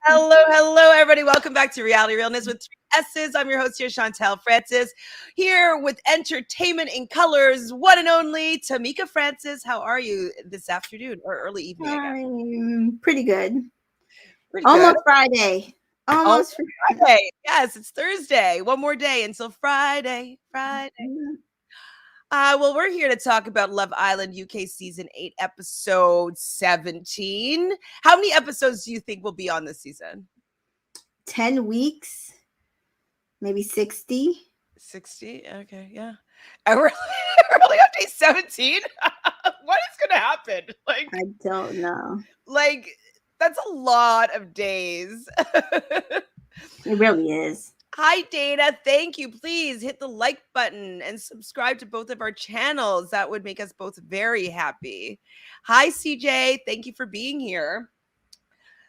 Hello, everybody. Welcome back to Realness with 3 S's. I'm your host here, Francis, here with entertainment in colors, one and only Tamika Francis. How are you this afternoon or early evening, I guess? I'm pretty good. Pretty Almost good. Friday. Almost Almost Friday. Yes, it's Thursday. One more day until Friday. Well, we're here to talk about Love Island UK Season 8, Episode 17. How many episodes do you think will be on this season? 10 weeks, maybe 60. 60? Okay, yeah. And we're only on day 17? What is going to happen? I don't know. Like, that's a lot of days. It really is. Hi, Dana. Thank you. Please hit the like button and subscribe to both of our channels. That would make us both very happy. Hi, CJ. Thank you for being here.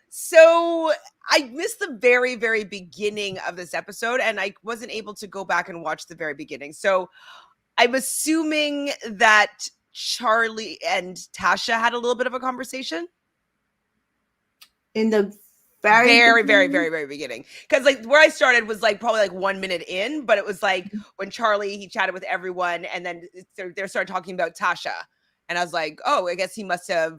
So I missed the very, very beginning of this episode, and I wasn't able to go back and watch the very beginning. So I'm assuming that Charlie and Tasha had a little bit of a conversation. In the very beginning. Because like where I started was like probably like 1 minute in, but it was like when Charlie, he chatted with everyone, and then they started talking about Tasha. And I was like, oh, I guess he must have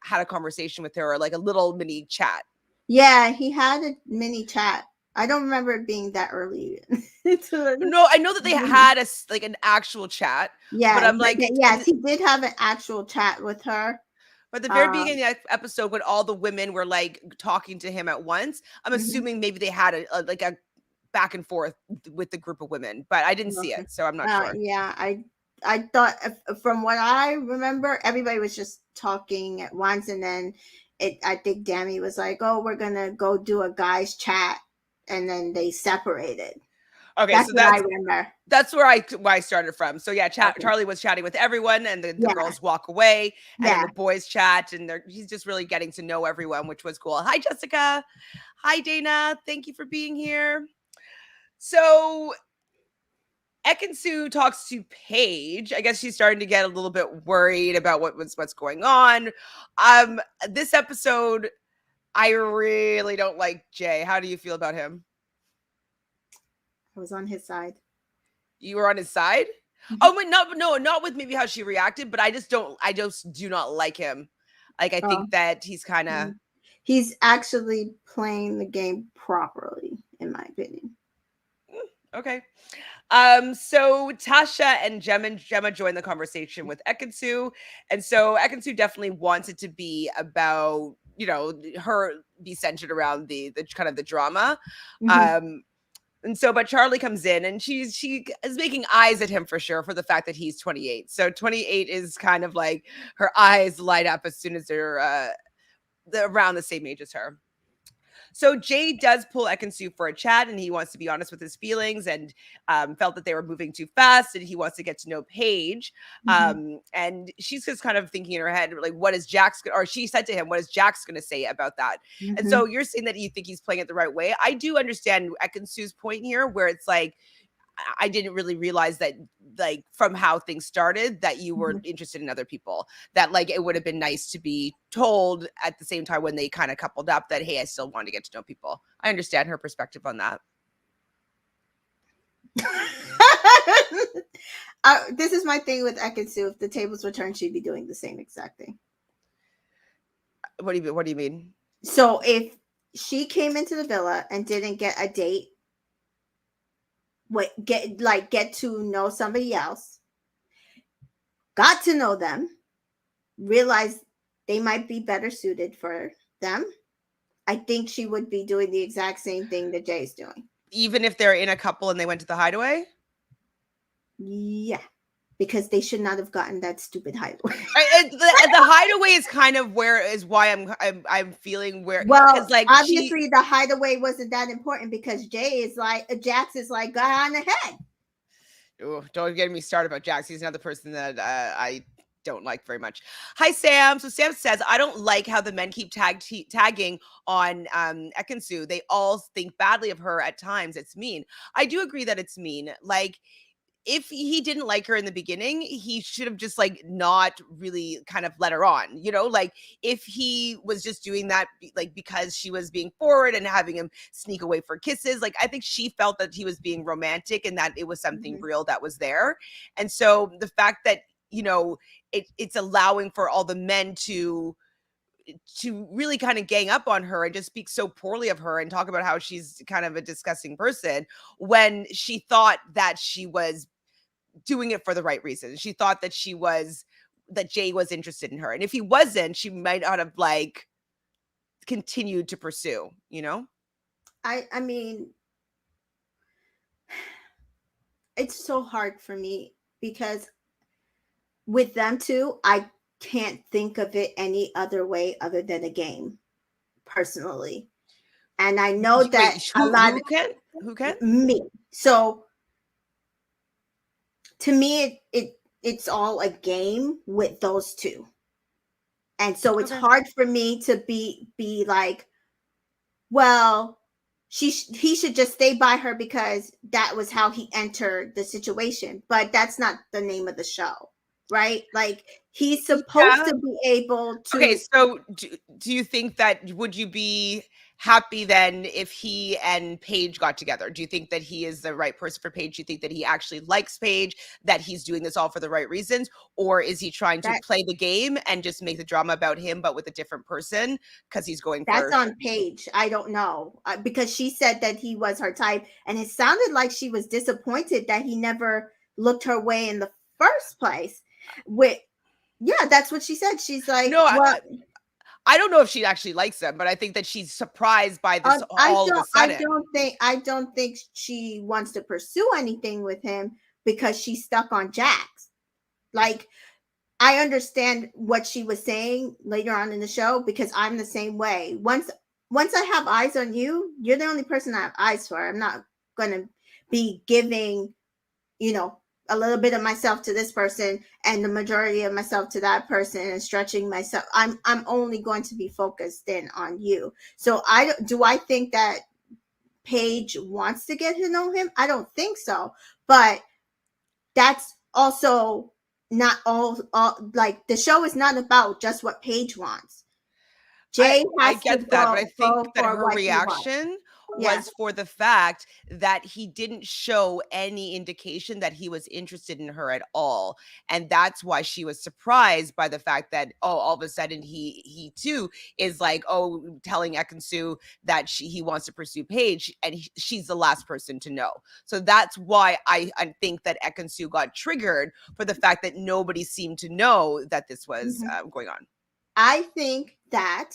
had a conversation with her, or like a little mini chat. Yeah, he had a mini chat. I don't remember it being that early. No, I know that they had an actual chat. Yeah, but I'm like, yes, he did have an actual chat with her. But the very beginning of the episode, when all the women were like talking to him at once, I'm assuming maybe they had a back and forth with the group of women, but I didn't see it, so I'm not sure. Yeah, I thought, from what I remember, everybody was just talking at once, and then I think Dami was like, "Oh, we're gonna go do a guys chat," and then they separated. Okay, that's what I remember. That's where I started from. So yeah, Charlie was chatting with everyone, and the girls walk away, and then the boys chat, and he's just really getting to know everyone, which was cool. Hi, Jessica. Hi, Dana. Thank you for being here. So Ekin-Su talks to Paige. I guess she's starting to get a little bit worried about what's going on. This episode, I really don't like Jay. How do you feel about him? I was on his side. You were on his side? Mm-hmm. Oh, wait, not with maybe how she reacted, but I just do not like him. Like, I think that he's kind of... He's actually playing the game properly, in my opinion. Okay. So Tasha and Gemma joined the conversation with Ekin-Su. And so Ekin-Su definitely wants it to be about, her be centered around the kind of the drama. Mm-hmm. And so, but Charlie comes in, and she is making eyes at him for sure, for the fact that he's 28. So 28 is kind of like her eyes light up as soon as they're around the same age as her. So Jay does pull Ekin-Su for a chat, and he wants to be honest with his feelings, and felt that they were moving too fast, and he wants to get to know Paige. Mm-hmm. And she's just kind of thinking in her head, like, what is Jax? Or she said to him, what is Jax going to say about that? Mm-hmm. And so you're saying that you think he's playing it the right way. I do understand Ekin-Su's point here, where it's like, I didn't really realize that, like, from how things started, that you were interested in other people, that like it would have been nice to be told at the same time when they kind of coupled up that, hey, I still want to get to know people. I understand her perspective on that. This is my thing with Ekin-Su. If the tables were turned, she'd be doing the same exact thing. What do you mean? So if she came into the villa and didn't get a date, get to know somebody else, got to know them, realized they might be better suited for them, I think she would be doing the exact same thing that Jay's doing. Even if they're in a couple and they went to the hideaway? Yeah, because they should not have gotten that stupid hideaway. The hideaway is kind of why I'm feeling where. Well, like obviously the hideaway wasn't that important, because Jax is like, go on ahead. Ooh, don't get me started about Jax. He's another person that I don't like very much. Hi, Sam. So Sam says, I don't like how the men keep tagging on Ekin-Su. They all think badly of her at times. It's mean. I do agree that it's mean. Like, if he didn't like her in the beginning, he should have just like not really kind of let her on, like if he was just doing that like because she was being forward and having him sneak away for kisses, like I think she felt that he was being romantic and that it was something Mhm. real that was there. And so the fact that, it's allowing for all the men to really kind of gang up on her and just speak so poorly of her and talk about how she's kind of a disgusting person when she thought that she was doing it for the right reasons. She thought that Jay was interested in her. And if he wasn't, she might not have like continued to pursue. I mean, it's so hard for me because with them two, I can't think of it any other way other than a game, personally. And I know that Wait, a who lot who can? Who can? me. So to me, it's all a game with those two, and so it's Okay. hard for me to be like, well, he should just stay by her because that was how he entered the situation. But that's not the name of the show, right? Like he's supposed Yeah. to be able Okay, to. so do you think that would you be happy then if he and Paige got together? Do you think that he is the right person for Paige? Do you think that he actually likes Paige, that he's doing this all for the right reasons? Or is he trying to That play the game and just make the drama about him, but with a different person because he's going that's for. on Paige. I don't know because she said that he was her type, and it sounded like she was disappointed that he never looked her way in the first place. With Yeah, that's what she said. She's like, No, well, I don't know if she actually likes him, but I think that she's surprised by this all of a sudden. I don't think she wants to pursue anything with him because she's stuck on Jax. Like, I understand what she was saying later on in the show because I'm the same way. Once I have eyes on you, you're the only person I have eyes for. I'm not going to be giving, you know, a little bit of myself to this person and the majority of myself to that person and stretching myself. I'm only going to be focused in on you. So I think that Paige wants to get to know him? I don't think so. But that's also not all like the show is not about just what Paige wants. I Jay I has to get that, but I go think that for her what he wants. reaction Yeah, was for the fact that he didn't show any indication that he was interested in her at all. And that's why she was surprised by the fact that, oh, all of a sudden he too is like, oh, telling Ekin-Su that he wants to pursue Paige, and she's the last person to know. So that's why I think that Ekin-Su got triggered for the fact that nobody seemed to know that this was mhm. going on. I think that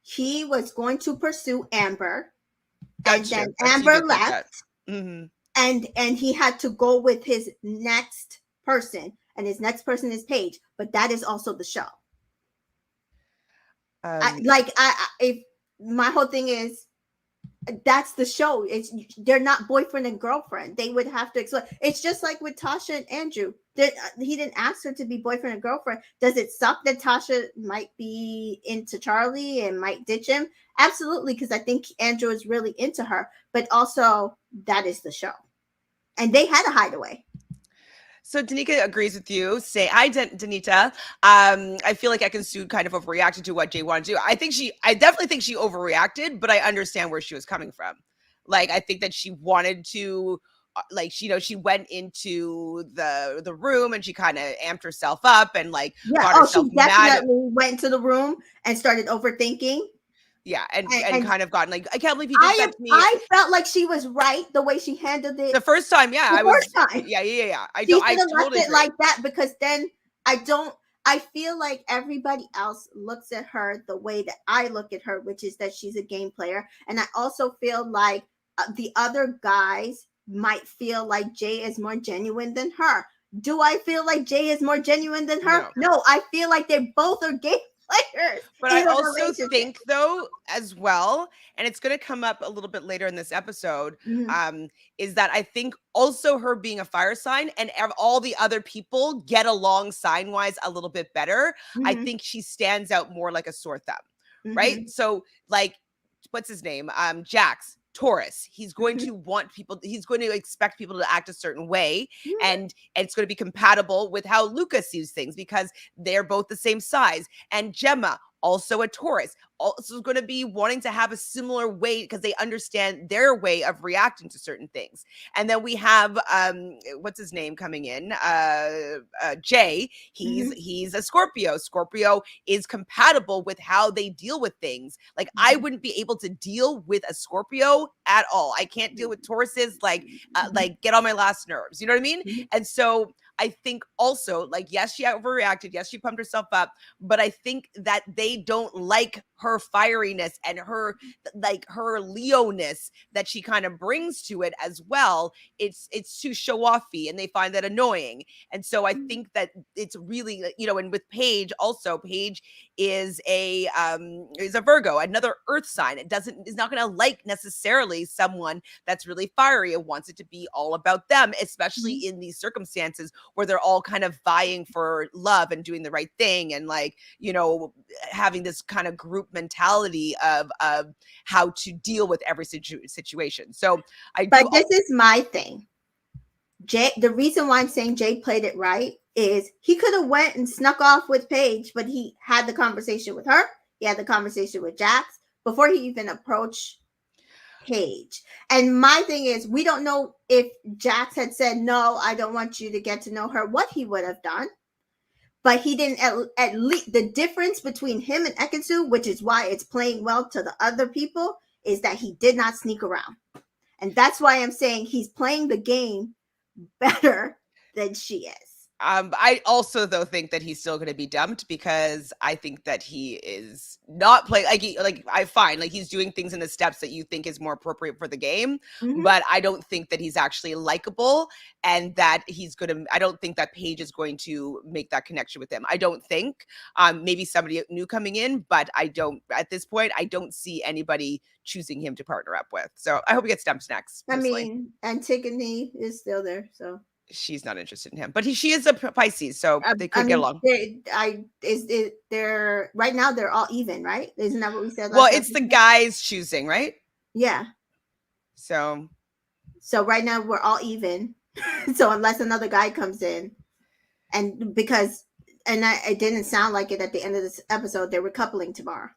he was going to pursue Amber, and That's then true. You Amber did think that. left, Mhm. and he had to go with his next person, and his next person is Paige. But that is also the show. Um, If my whole thing is that's the show. They're not boyfriend and girlfriend. They would have to explain. It's just like with Tasha and Andrew. He didn't ask her to be boyfriend and girlfriend. Does it suck that Tasha might be into Charlie and might ditch him? Absolutely, because I think Andrew is really into her. But also, that is the show, and they had a hideaway. so Danica agrees with you. Say hi, Danita. I feel like Ekin-Su kind of overreacted to what Jay wanted to do. I definitely think she overreacted, but I understand where she was coming from. Like, I think that she wanted to, like, she went into the room and she kind of amped herself up and like Yeah. got Oh, she herself mad. definitely went to the room and started overthinking. Yeah, and And kind of gotten like, I can't believe he did that to me. I felt like she was right the way she handled it The first time, yeah, the I first was, time. yeah. She I should have left totally it agree. like that because then I don't. I feel like everybody else looks at her the way that I look at her, which is that she's a game player. And I also feel like the other guys might feel like Jay is more genuine than her. Do I feel like Jay is more genuine than her? No. No, I feel like they both are game players But I in a also relationship. think though as well, and it's going to come up a little bit later in this episode, Mhm, is that I think also her being a fire sign and all the other people get along sign wise a little bit better. I mhm, think she stands out more like a sore thumb, right? mhm, So like, what's his name? Jax Taurus. He's going Mhm. to want people, he's going to expect people to act a certain way, Mhm. and it's going to be compatible with how Luca sees things because they're both the same size. And Gemma, also a Taurus, also going to be wanting to have a similar way because they understand their way of reacting to certain things. And then we have what's his name coming in? Jay. Mhm. He's a Scorpio. Scorpio is compatible with how they deal with things. Like I Mhm. wouldn't be able to deal with a Scorpio at all. I can't deal with Tauruses Mhm. like get on my last nerves. You know what I mean? Mhm. And so I think also, like, yes, she overreacted. Yes, she pumped herself up, but I think that they don't like her fieriness and her like her Leo-ness that she kind of brings to it as well. It's too show offy, and they find that annoying. And so I Mhm. think that it's really, and with Paige also, Paige is a Virgo, another earth sign. It doesn't is not going to like necessarily someone that's really fiery. It wants it to be all about them, especially Mhm. in these circumstances where they're all kind of vying for love and doing the right thing, and like, having this kind of group mentality of how to deal with every situation. So I But do. this is my thing. Jay, the reason why I'm saying Jay played it right is he could have went and snuck off with Paige, but he had the conversation with her. He had the conversation with Jax before he even approached Paige. And my thing is, we don't know if Jax had said, no, I don't want you to get to know her, what he would have done. But he didn't, at least the difference between him and Ekin-Su, which is why it's playing well to the other people, is that he did not sneak around. And that's why I'm saying he's playing the game better than she is. I also though think that he's still going to be dumped because I think that he is not playing like I find like he's doing things in the steps that you think is more appropriate for the game, Mm-hmm. but I don't think that he's actually likable, and that he's going to. I don't think that Paige is going to make that connection with him. I don't think. Maybe somebody new coming in, but I don't at this point. I don't see anybody choosing him to partner up with. So I hope he gets dumped next. I Personally, mean, Antigone is still there, so she's not interested in him, but she is a Pisces, so they I could get mean, along. they're right now they're all even, right? Isn't that what we said Well, last it's the episode? guys choosing, right? Yeah. So So right now we're all even. So unless another guy comes in, and because it didn't sound like it at the end of this episode, they were coupling tomorrow.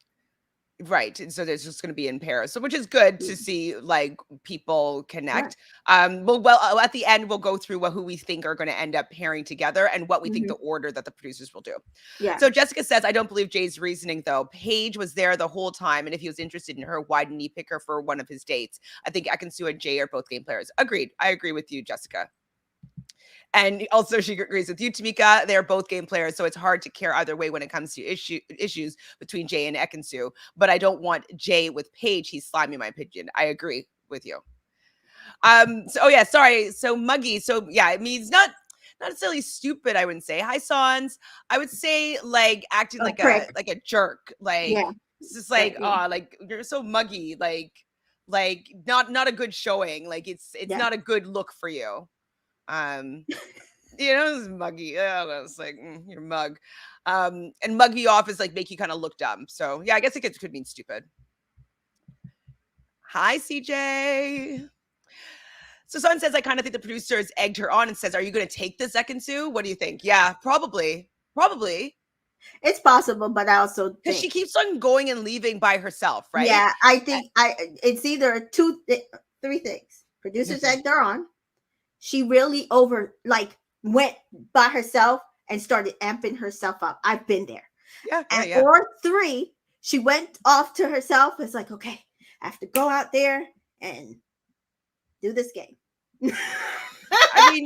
right, and so there's just going to be in pairs, so which is good to Mm. see like people Right. connect. At the end we'll go through who we think are going to end up pairing together and what we think Mm-hmm. the order that the producers will do. Yeah. So Jessica says, I don't believe Jay's reasoning though. Paige was there the whole time, and if he was interested in her, why didn't he pick her for one of his dates? I think Ekin-Su and Jay are both game players. Agreed. I agree with you, Jessica. And also, she agrees with you, Tamika. They're both game players, so it's hard to care either way when it comes to issues between Jay and Ekin-Su. But I don't want Jay with Paige. He's slimy, in my opinion. I agree with you. So oh yeah, sorry. So Muggy. So yeah, I mean, he's not necessarily stupid. I wouldn't say. Hi, Sans. I would say like acting A like a prick. like a jerk. Like Yeah. it's just But like oh, like you're so muggy. Like not a good showing. Like it's yeah. not a good look for you. Um, it's muggy. It's like you're mug. And muggy off is like make you kind of look dumb. So yeah, I guess could mean stupid. Hi, CJ. So Sun says, I kind of think the producers egged her on and says, are you going to take this, Ekin-Su? What do you think? Yeah, probably. Probably. It's possible, but I also Because she think, keeps on going and leaving by herself, right? yeah, I think it's either three things. Producers Okay. egged her on. She really went by herself and started amping herself up. I've been there. Yeah, yeah, And yeah. or three, she went off to herself. It's like, okay, I have to go out there and do this game. I mean,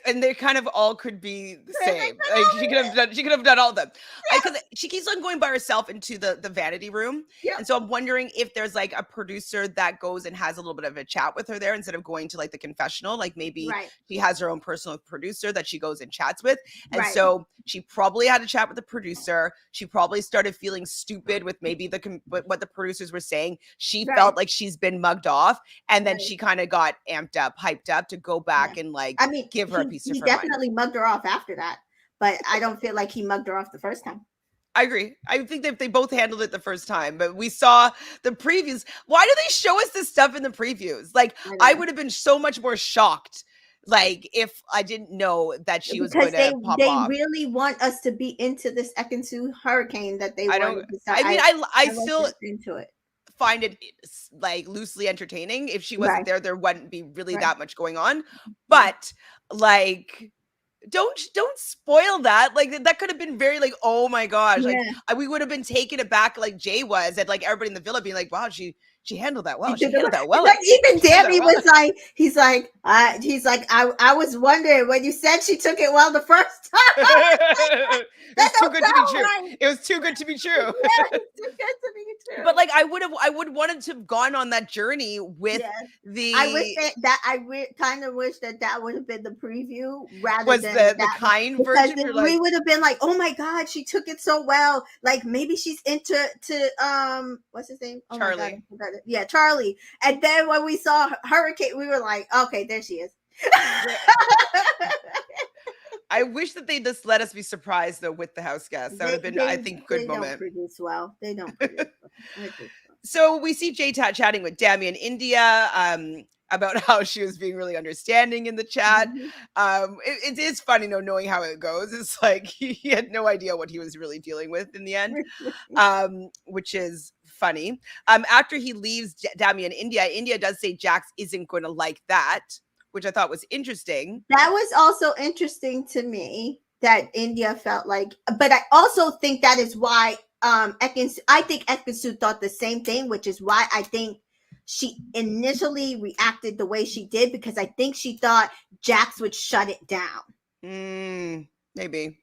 and they kind of all could be the same. Like she could have done all of them. Because she keeps on going by herself into the vanity room. Yep. And so I'm wondering if there's like a producer that goes and has a little bit of a chat with her there instead of going to like the confessional. Like maybe Right. she has her own personal producer that she goes and chats with. And Right. so she probably had a chat with the producer. She probably started feeling stupid with maybe what the producers were saying. She Right. felt like she's been mugged off. And then Right. she kind of got amped up, hyped up to go Yeah. back and like I mean, give her a piece of he her mind. definitely mugged her off after that, but I don't feel like he mugged her off the first time. I agree. I think that they both handled it the first time, but we saw the previews. Why do they show us this stuff in the previews? Like, I don't I know. would have been so much more shocked, like, if I didn't know that she was Because going to pop they off. really want us to be into this Ekin-Su hurricane that they I don't. wanted to start. I mean, I I still wasn't into it. find it like loosely entertaining. If she wasn't Right, there wouldn't be really right. that much going on. Yeah. But like, don't spoil that. Like, that could have been very like, oh my gosh, like Yeah. we would have been taken aback like Jay was, and like everybody in the villa being like, wow, she handled that She well. She took it. handled that well. Like even She handled that Davy well. was like, he's like, I was wondering when you said she took it well the first time. It That was too don't good to be sound true. right. It was too good to be true. Yeah, it's too good to be true. But like, I would wanted to have gone on that journey with Yes. I wish the that kind of wish that would have been the preview rather was than the that one, kind because version. then You're we like, would have been like, oh my god, she took it so well. Like maybe she's into what's his name? Oh my god, I Charlie. forgot it. Yeah, Charlie. And then when we saw Hurricane, we were like, okay, there she is. I wish that they just let us be surprised though with the house guests. That would have been, I think, good They don't moment. produce well. They don't produce well. I think so. So we see Jay chatting with Dami in India about how she was being really understanding in the chat. Mhm. It is funny, knowing how it goes. It's like he had no idea what he was really dealing with in the end, which is funny. After he leaves Dami in India, India does say Jax isn't going to like that, which I thought was interesting. That was also interesting to me that India felt like, but I also think that is why I think Ekin-Su thought the same thing, which is why I think she initially reacted the way she did, because I think she thought Jax would shut it down. Maybe.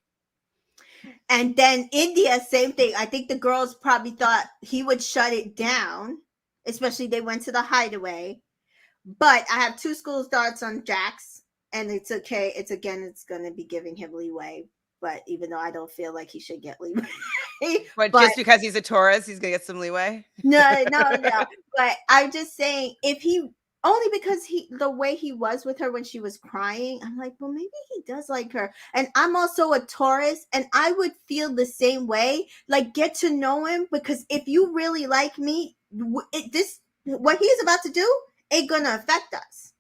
And then India, same thing. I think the girls probably thought he would shut it down, especially they went to the hideaway. But I have two school of thoughts on Jax, and it's okay. It's going to be giving him leeway. But even though I don't feel like he should get leeway, But just because he's a Taurus, he's gonna get some leeway. no. But I'm just saying, if he only because the way he was with her when she was crying, I'm like, well, maybe he does like her. And I'm also a Taurus, and I would feel the same way. Like, get to know him, because if you really like me, what he's about to do ain't gonna affect us.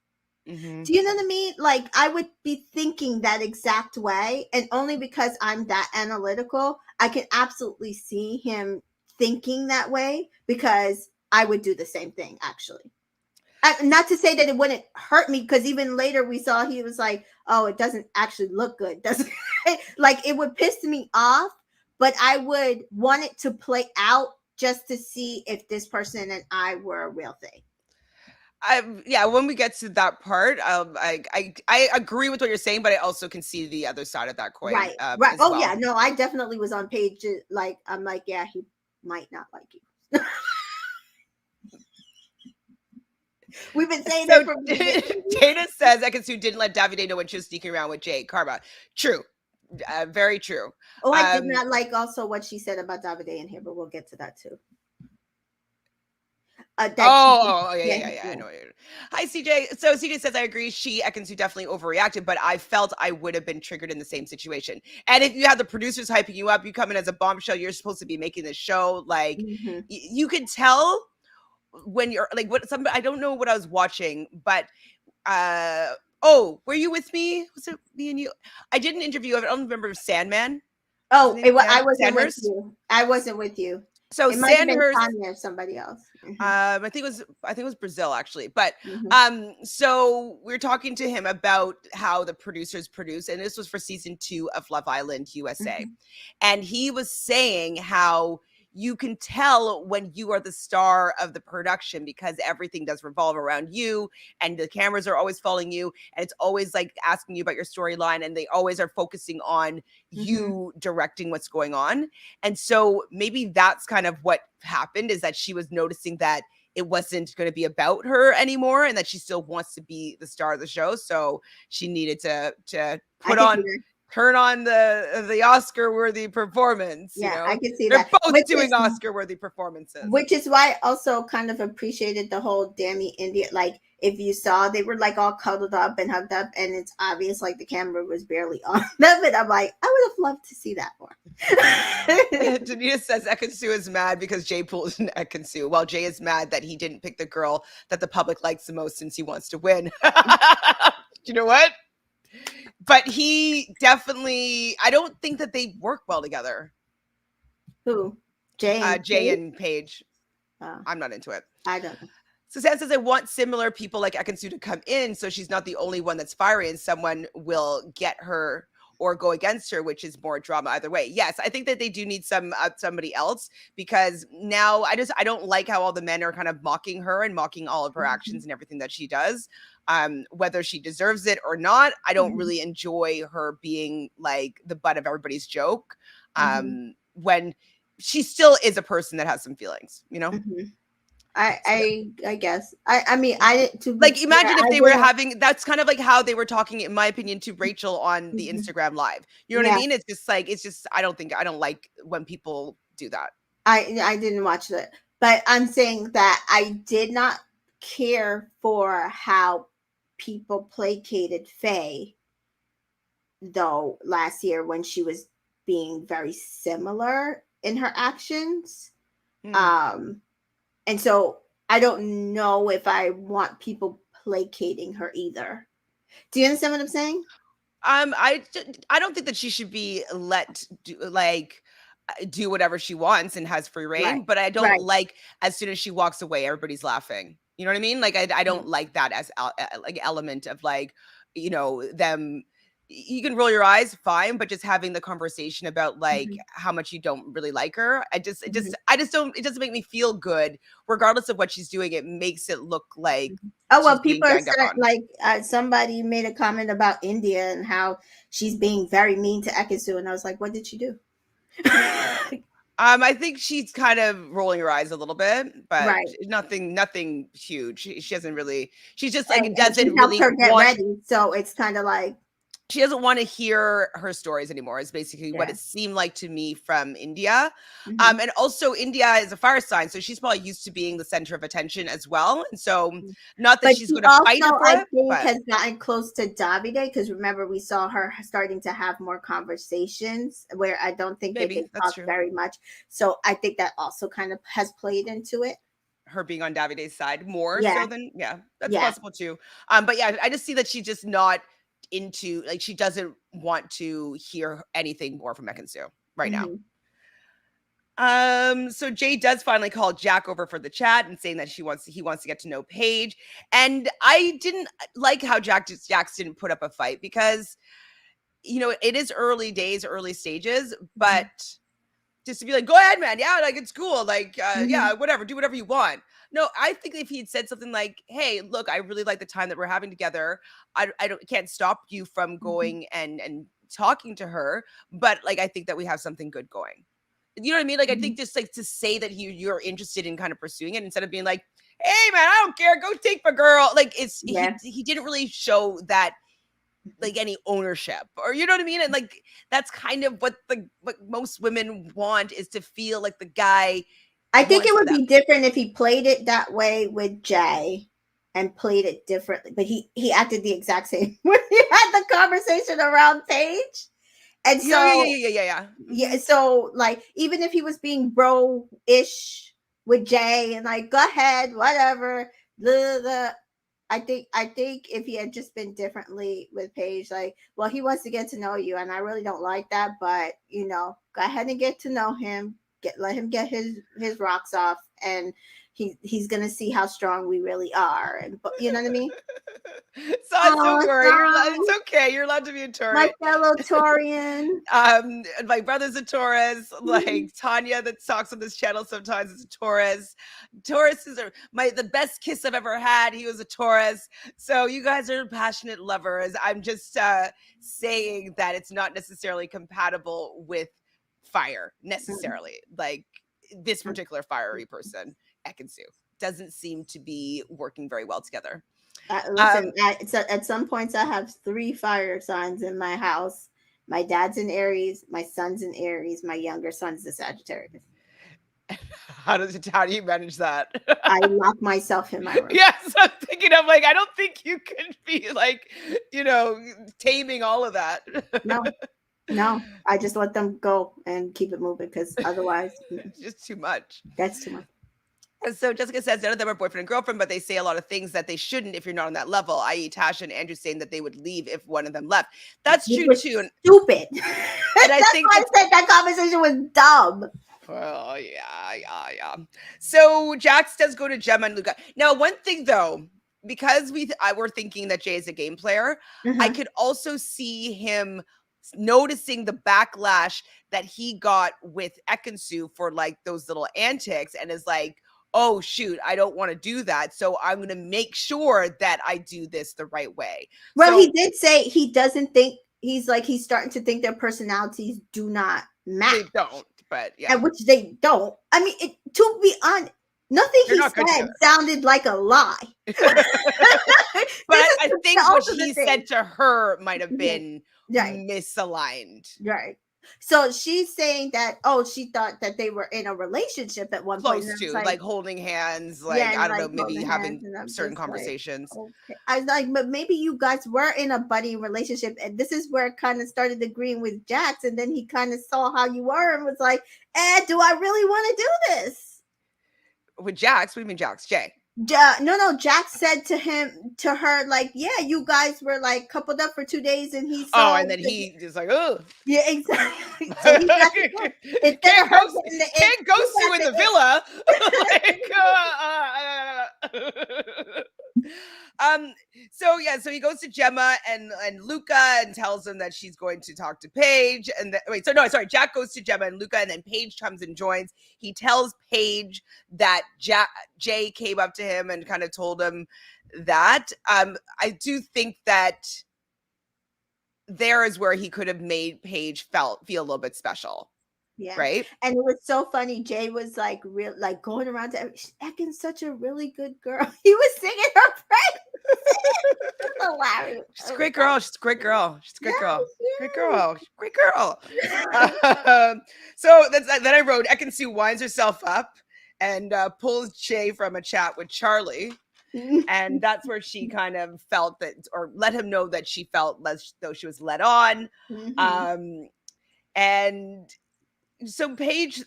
Mm-hmm. Do you know what I mean? Like, I would be thinking that exact way, and only because I'm that analytical, I can absolutely see him thinking that way, because I would do the same thing, actually. Not to say that it wouldn't hurt me, because even later we saw he was like, oh, it doesn't actually look good, doesn't it? Like, it would piss me off, but I would want it to play out just to see if this person and I were a real thing. Yeah, when we get to that part, I agree with what you're saying, but I also can see the other side of that coin. Right. As Oh well. yeah, no, I definitely was on Paige. Like, I'm like, yeah, he might not like you. We've been saying So that from the beginning. Dana says Ekin-Su didn't let Davide know when she was sneaking around with Jay Karma. True. Very true. Oh, I did not like also what she said about Davide in here, but we'll get to that too. Yeah. I know. Hi, CJ. So CJ says, I agree. Ekin-Su definitely overreacted, but I felt I would have been triggered in the same situation. And if you have the producers hyping you up, you come in as a bombshell, you're supposed to be making this show. Like, you could tell when you're like, I don't know what I was watching, but were you with me? Was it me and you? I did an interview. I don't remember Sandman. Oh, I wasn't with you. I wasn't with you. So it might have been Sandhurst, Tanya or somebody else. I think it was Brazil, actually. But so we're talking to him about how the producers produce, and this was for season 2 of Love Island USA. And he was saying how you can tell when you are the star of the production, because everything does revolve around you, and the cameras are always following you, and it's always like asking you about your storyline, and they always are focusing on you directing what's going on. And so maybe that's kind of what happened, is that she was noticing that it wasn't going to be about her anymore, and that she still wants to be the star of the show. So she needed to turn on the Oscar-worthy performance. Yeah, I can see They're that. both doing Oscar-worthy performances. Which is why I also kind of appreciated the whole Dami India. Like, if you saw, they were like all cuddled up and hugged up, and it's obvious like the camera was barely on them. And I'm like, I would have loved to see that more. Danita says Ekin-Su is mad because Jay pulled an Ekin-Su, while Jay is mad that he didn't pick the girl that the public likes the most since he wants to win. You know what? But he definitely, I don't think that they work well together. Who? Jay and Paige. I'm not into it. I don't know. Suzanne says, I want similar people like Ekin-Su to come in so she's not the only one that's fiery and someone will get her or go against her, which is more drama either way. Yes, I think that they do need somebody else, because now I don't like how all the men are kind of mocking her and mocking all of her actions and everything that she does. Whether she deserves it or not, I don't really enjoy her being like the butt of everybody's joke. When she still is a person that has some feelings, you know? I guess. I mean, I didn't to like imagine if they were having, that's kind of like how they were talking, in my opinion, to Rachel on the Instagram live. You know what I mean? It's just I don't like when people do that. I didn't watch that, but I'm saying that I did not care for how people placated Faye though last year when she was being very similar in her actions. And so I don't know if I want people placating her either. Do you understand what I'm saying? I don't think that she should be let do whatever she wants and has free reign, but I don't like as soon as she walks away, everybody's laughing. You know what I mean? Like I don't like that as like element of like, you know, them. You can roll your eyes, fine, but just having the conversation about like how much you don't really like her, I just don't. It doesn't make me feel good, regardless of what she's doing. It makes it look like people are like somebody made a comment about India and how she's being very mean to Ekin-Su, and I was like, what did she do? I think she's kind of rolling her eyes a little bit, but nothing huge. She hasn't really. She's just like doesn't really her get ready, so it's kind of like. She doesn't want to hear her stories anymore, is basically what it seemed like to me from India. And also India is a fire sign, so she's probably used to being the center of attention as well. And so not that she's going to fight for it, but has gotten close to Davide, because remember we saw her starting to have more conversations where I don't think they talk very much. So I think that also kind of has played into it. Her being on Davide's side more so than that's possible too. But yeah, I just see that she's just not into, like, she doesn't want to hear anything more from Ekin-Su right now. So Jay does finally call Jack over for the chat and saying that he wants to get to know Paige. And I didn't like how Jax didn't put up a fight, because you know it is early days, early stages, but just to be like, go ahead, man, yeah, like it's cool, like yeah, whatever, do whatever you want. No, I think if he had said something like, hey, look, I really like the time that we're having together. I can't stop you from going and talking to her, but like I think that we have something good going. You know what I mean? Like I think just like to say that you're interested in kind of pursuing it, instead of being like, hey man, I don't care, go take my girl. Like he didn't really show that like any ownership, or you know what I mean? And like that's kind of what most women want, is to feel like the guy. I think it would be different if he played it that way with Jay and played it differently, but he acted the exact same when he had the conversation around Paige. And so yeah. So like, even if he was being bro-ish with Jay and like, go ahead, whatever, blah, blah, I think if he had just been differently with Paige, like, well, he wants to get to know you, and I really don't like that, but you know, go ahead and get to know him. Let him get his rocks off, and he's gonna see how strong we really are. And you know what I mean? So don't worry, it's okay. You're allowed to be a Taurus. My fellow Taurian. My brother's a Taurus. Like Tanya that talks on this channel sometimes is a Taurus. Tauruses are the best kiss I've ever had. He was a Taurus. So you guys are passionate lovers. I'm just saying that it's not necessarily compatible with fire necessarily. Like this particular fiery person, Ekin-Su, doesn't seem to be working very well together. Listen, at some points I have 3 fire signs in my house. My dad's in Aries, my son's in Aries, my younger son's the Sagittarius. How do you manage that? I lock myself in my room. Yes, I'm thinking of like I don't think you could be like, you know, taming all of that. No, no, I just let them go and keep it moving because otherwise, It's just too much. that's too much. And so Jessica says none of them are boyfriend and girlfriend, but they say a lot of things that they shouldn't if you're not on that level, i.e. Tasha and Andrew saying that they would leave if one of them left. That's It true was too. stupid. And I That's think why I it's said that conversation was dumb. well, yeah. So Jax does go to Gemma and Luca. Now, one thing though, because we're thinking that Jay is a game player, I Uh-huh. could also see him noticing the backlash that he got with Ekin-Su for like those little antics and is like, oh shoot, I don't want to do that. So I'm gonna make sure that I do this the right way. Well, he So did say he doesn't think he's starting to think their personalities do not match, they don't, but yeah, and which they don't. I mean, to be honest, nothing they're he not good said together. sounded like a lie. This But is I the think what ultimate he thing. said to her might have Yeah, been right, misaligned. right. So she's saying that, oh, she thought that they were in a relationship at one point, and Close I was to like, like holding hands, yeah, like and I don't like know, maybe holding hands, having and I'm certain just like, conversations. okay. I was like, but maybe you guys were in a buddy relationship, and this is where it kind of started agreeing with Jax, and then he kind of saw how you were and was like, do I really want to do this? With Jax, what do you mean Jax? Jay. No, Jax said to her, like, yeah, you guys were like coupled up for 2 days, and he Oh, saw and then he just like, oh, yeah, exactly. So he got to go. Instead of can't her ghost, getting the ick, can't he ghost you got in the the ick. villa. Like, um. So yeah, so he goes to Gemma and Luca and tells him that she's going to talk to Paige. And wait, so no, sorry, Jack goes to Gemma and Luca, and then Paige comes and joins. He tells Paige that Jay came up to him and kind of told him that. I do think that there is where he could have made Paige feel a little bit special, Yeah, right? and it was so funny. Jay was like real, like going around to Ekin's such a really good girl. He was singing her praise. It's hilarious. She's I a was great like, girl. She's a great girl. She's a great girl. Great yes, girl. Great girl. yes. So then I wrote Ekin-Su winds herself up and pulls Jay from a chat with Charlie. And that's where she kind of felt that, or let him know that she felt less though she was led on. Mhm. Um, and so Paige,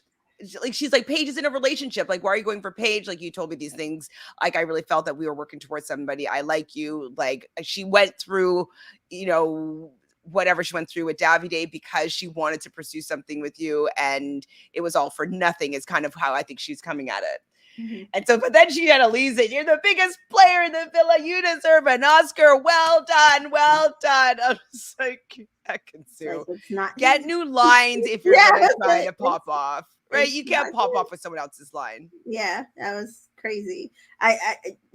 like she's like, Paige is in a relationship. Like, why are you going for Paige? Like, you told me these things. Like, I really felt that we were working towards somebody. I like you. Like, she went through, you know, whatever she went through with Davide because she wanted to pursue something with you, and it was all for nothing. Is kind of how I think she's coming at it. Mhm. And so, but then she had to leave it. You're the biggest player in the villa. You deserve an Oscar. Well done. Well done. I was like, Ekin-Su. Like, it's not. Get new lines if you're Yeah, gonna try to pop off. Right? it's You not can't pop good. off with someone else's line. Yeah, that was crazy.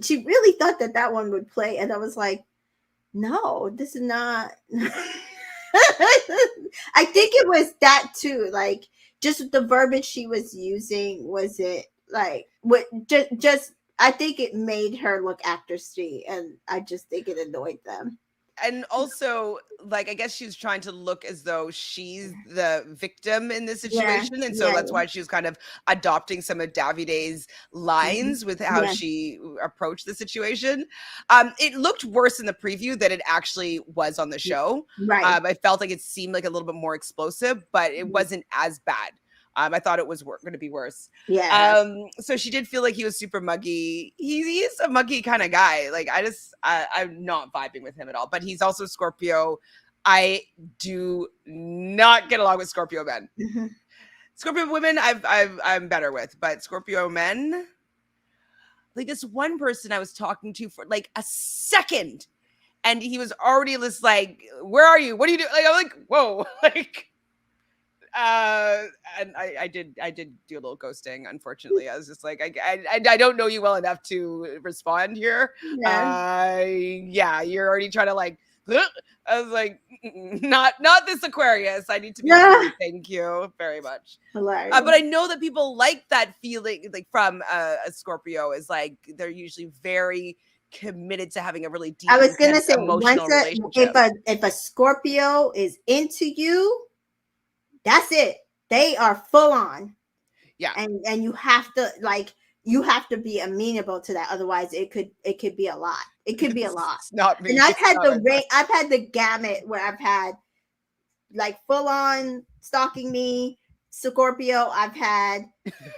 She really thought that that one would play, and I was like, no, this is not. I think it was that too. Like, just the verbiage she was using, was it like what? Just I think it made her look actorsy, and I just think it annoyed them. And also, like, I guess she was trying to look as though she's the victim in this Yeah, situation. And so yeah, that's why she was kind of adopting some of Davide's mhm, lines with how yeah, she approached the situation. It looked worse in the preview than it actually was on the show. right. I felt like it seemed like a little bit more explosive, but it Mhm. wasn't as bad. I thought it was going to be worse. Yeah, So she did feel like he was super muggy. He's a muggy kind of guy. Like I'm not vibing with him at all. But he's also Scorpio. I do not get along with Scorpio men. mhm. Scorpio women, I'm better with, but Scorpio men, like this one person I was talking to for like a second, and he was already just like, "Where are you? What do you do?" Like I'm like, "Whoa!" Like uh and I did do a little ghosting, unfortunately. I was just like, I don't know you well enough to respond here. Yeah, Yeah, you're already trying to like I was like, not this Aquarius. I need to be yeah, free, thank you very much. hilarious. But I know that people like that feeling, like from a Scorpio, is like they're usually very committed to having a really I deep, was gonna intense, say, emotional if relationship. a Scorpio is into you, that's it. They are full on. Yeah. and you have to be amenable to that, otherwise it could be a lot. It could be a lot. It's not And me. I've It's had not the my range, I've had the gamut where I've had like full on stalking me Scorpio. I've had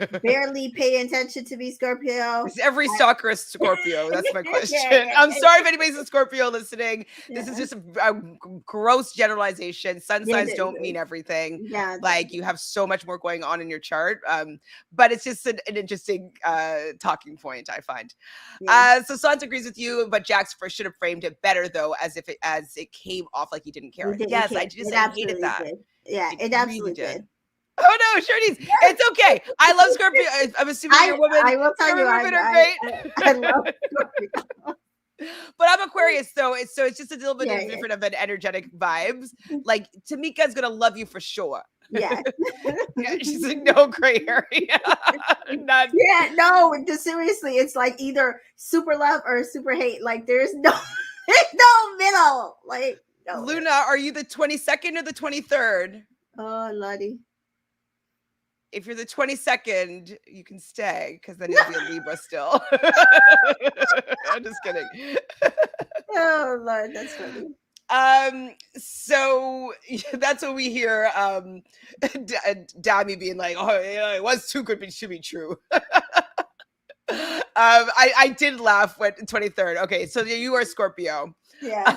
sign. barely pay attention to me Scorpio. Is every I, stalker a Scorpio? That's my yeah, question. yeah, I'm sorry if anybody's a Scorpio listening. This is yeah, just a gross generalization. Sun yeah, signs don't mean everything. yeah, Like you have so much more going on in your chart. But it's just an interesting talking point, I find. yeah. So Sans agrees with you, but Jax first should have framed it better though, as it came off like he didn't We care. didn't Yes, care. It I hated absolutely that. did. Yeah, I it really absolutely did. did. Oh no, Shirley's. It's okay. I love Scorpio. I'm assuming I you're a woman. I will tell you, Scorpio women are great. I love Scorpio. But I'm Aquarius, so it's just a little bit Yeah, different of an energetic vibes. Like Tamika's gonna love you for sure. yeah, Yeah, she's like no gray area. None. yeah. No, just seriously, it's like either super love or super hate. Like there's no, there's no middle. Like no. Luna, are you the 22nd or the 23rd? Oh, Lottie. If you're the 22nd, you can stay because then you'll be a Libra still. I'm just kidding. Oh Lord, that's funny. So that's what we hear. Dami being like, "Oh, yeah, it was too good to be true." I did laugh when 23rd. Okay, so you are Scorpio. Yeah.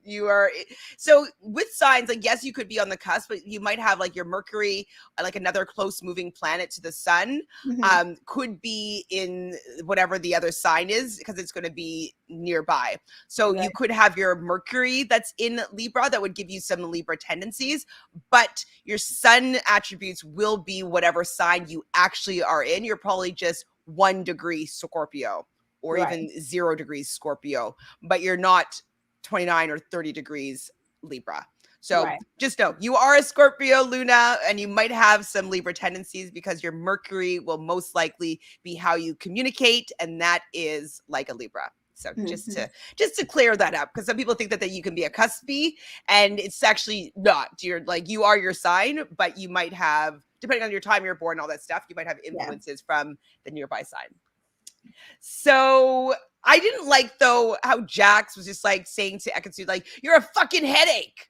You are so with signs like yes, you could be on the cusp, but you might have like your Mercury, like another close moving planet to the sun, Mm-hmm. could be in whatever the other sign is because it's going to be nearby. So Right. you could have your Mercury that's in Libra that would give you some Libra tendencies, but your sun attributes will be whatever sign you actually are in. You're probably just 1 degree Scorpio or Right. even 0 degrees Scorpio, but you're not 29 or 30 degrees Libra. So Right. just know you are a Scorpio, Luna, and you might have some Libra tendencies because your Mercury will most likely be how you communicate, and that is like a Libra. So Mm-hmm. just to clear that up, because some people think that you can be a cuspy, and it's actually not. You're like you are your sign, but you might have, depending on your time you're born, all that stuff, you might have Yeah. influences from the nearby sign. So I didn't like though how Jax was just like saying to Ekin-Su, like, "You're a fucking headache."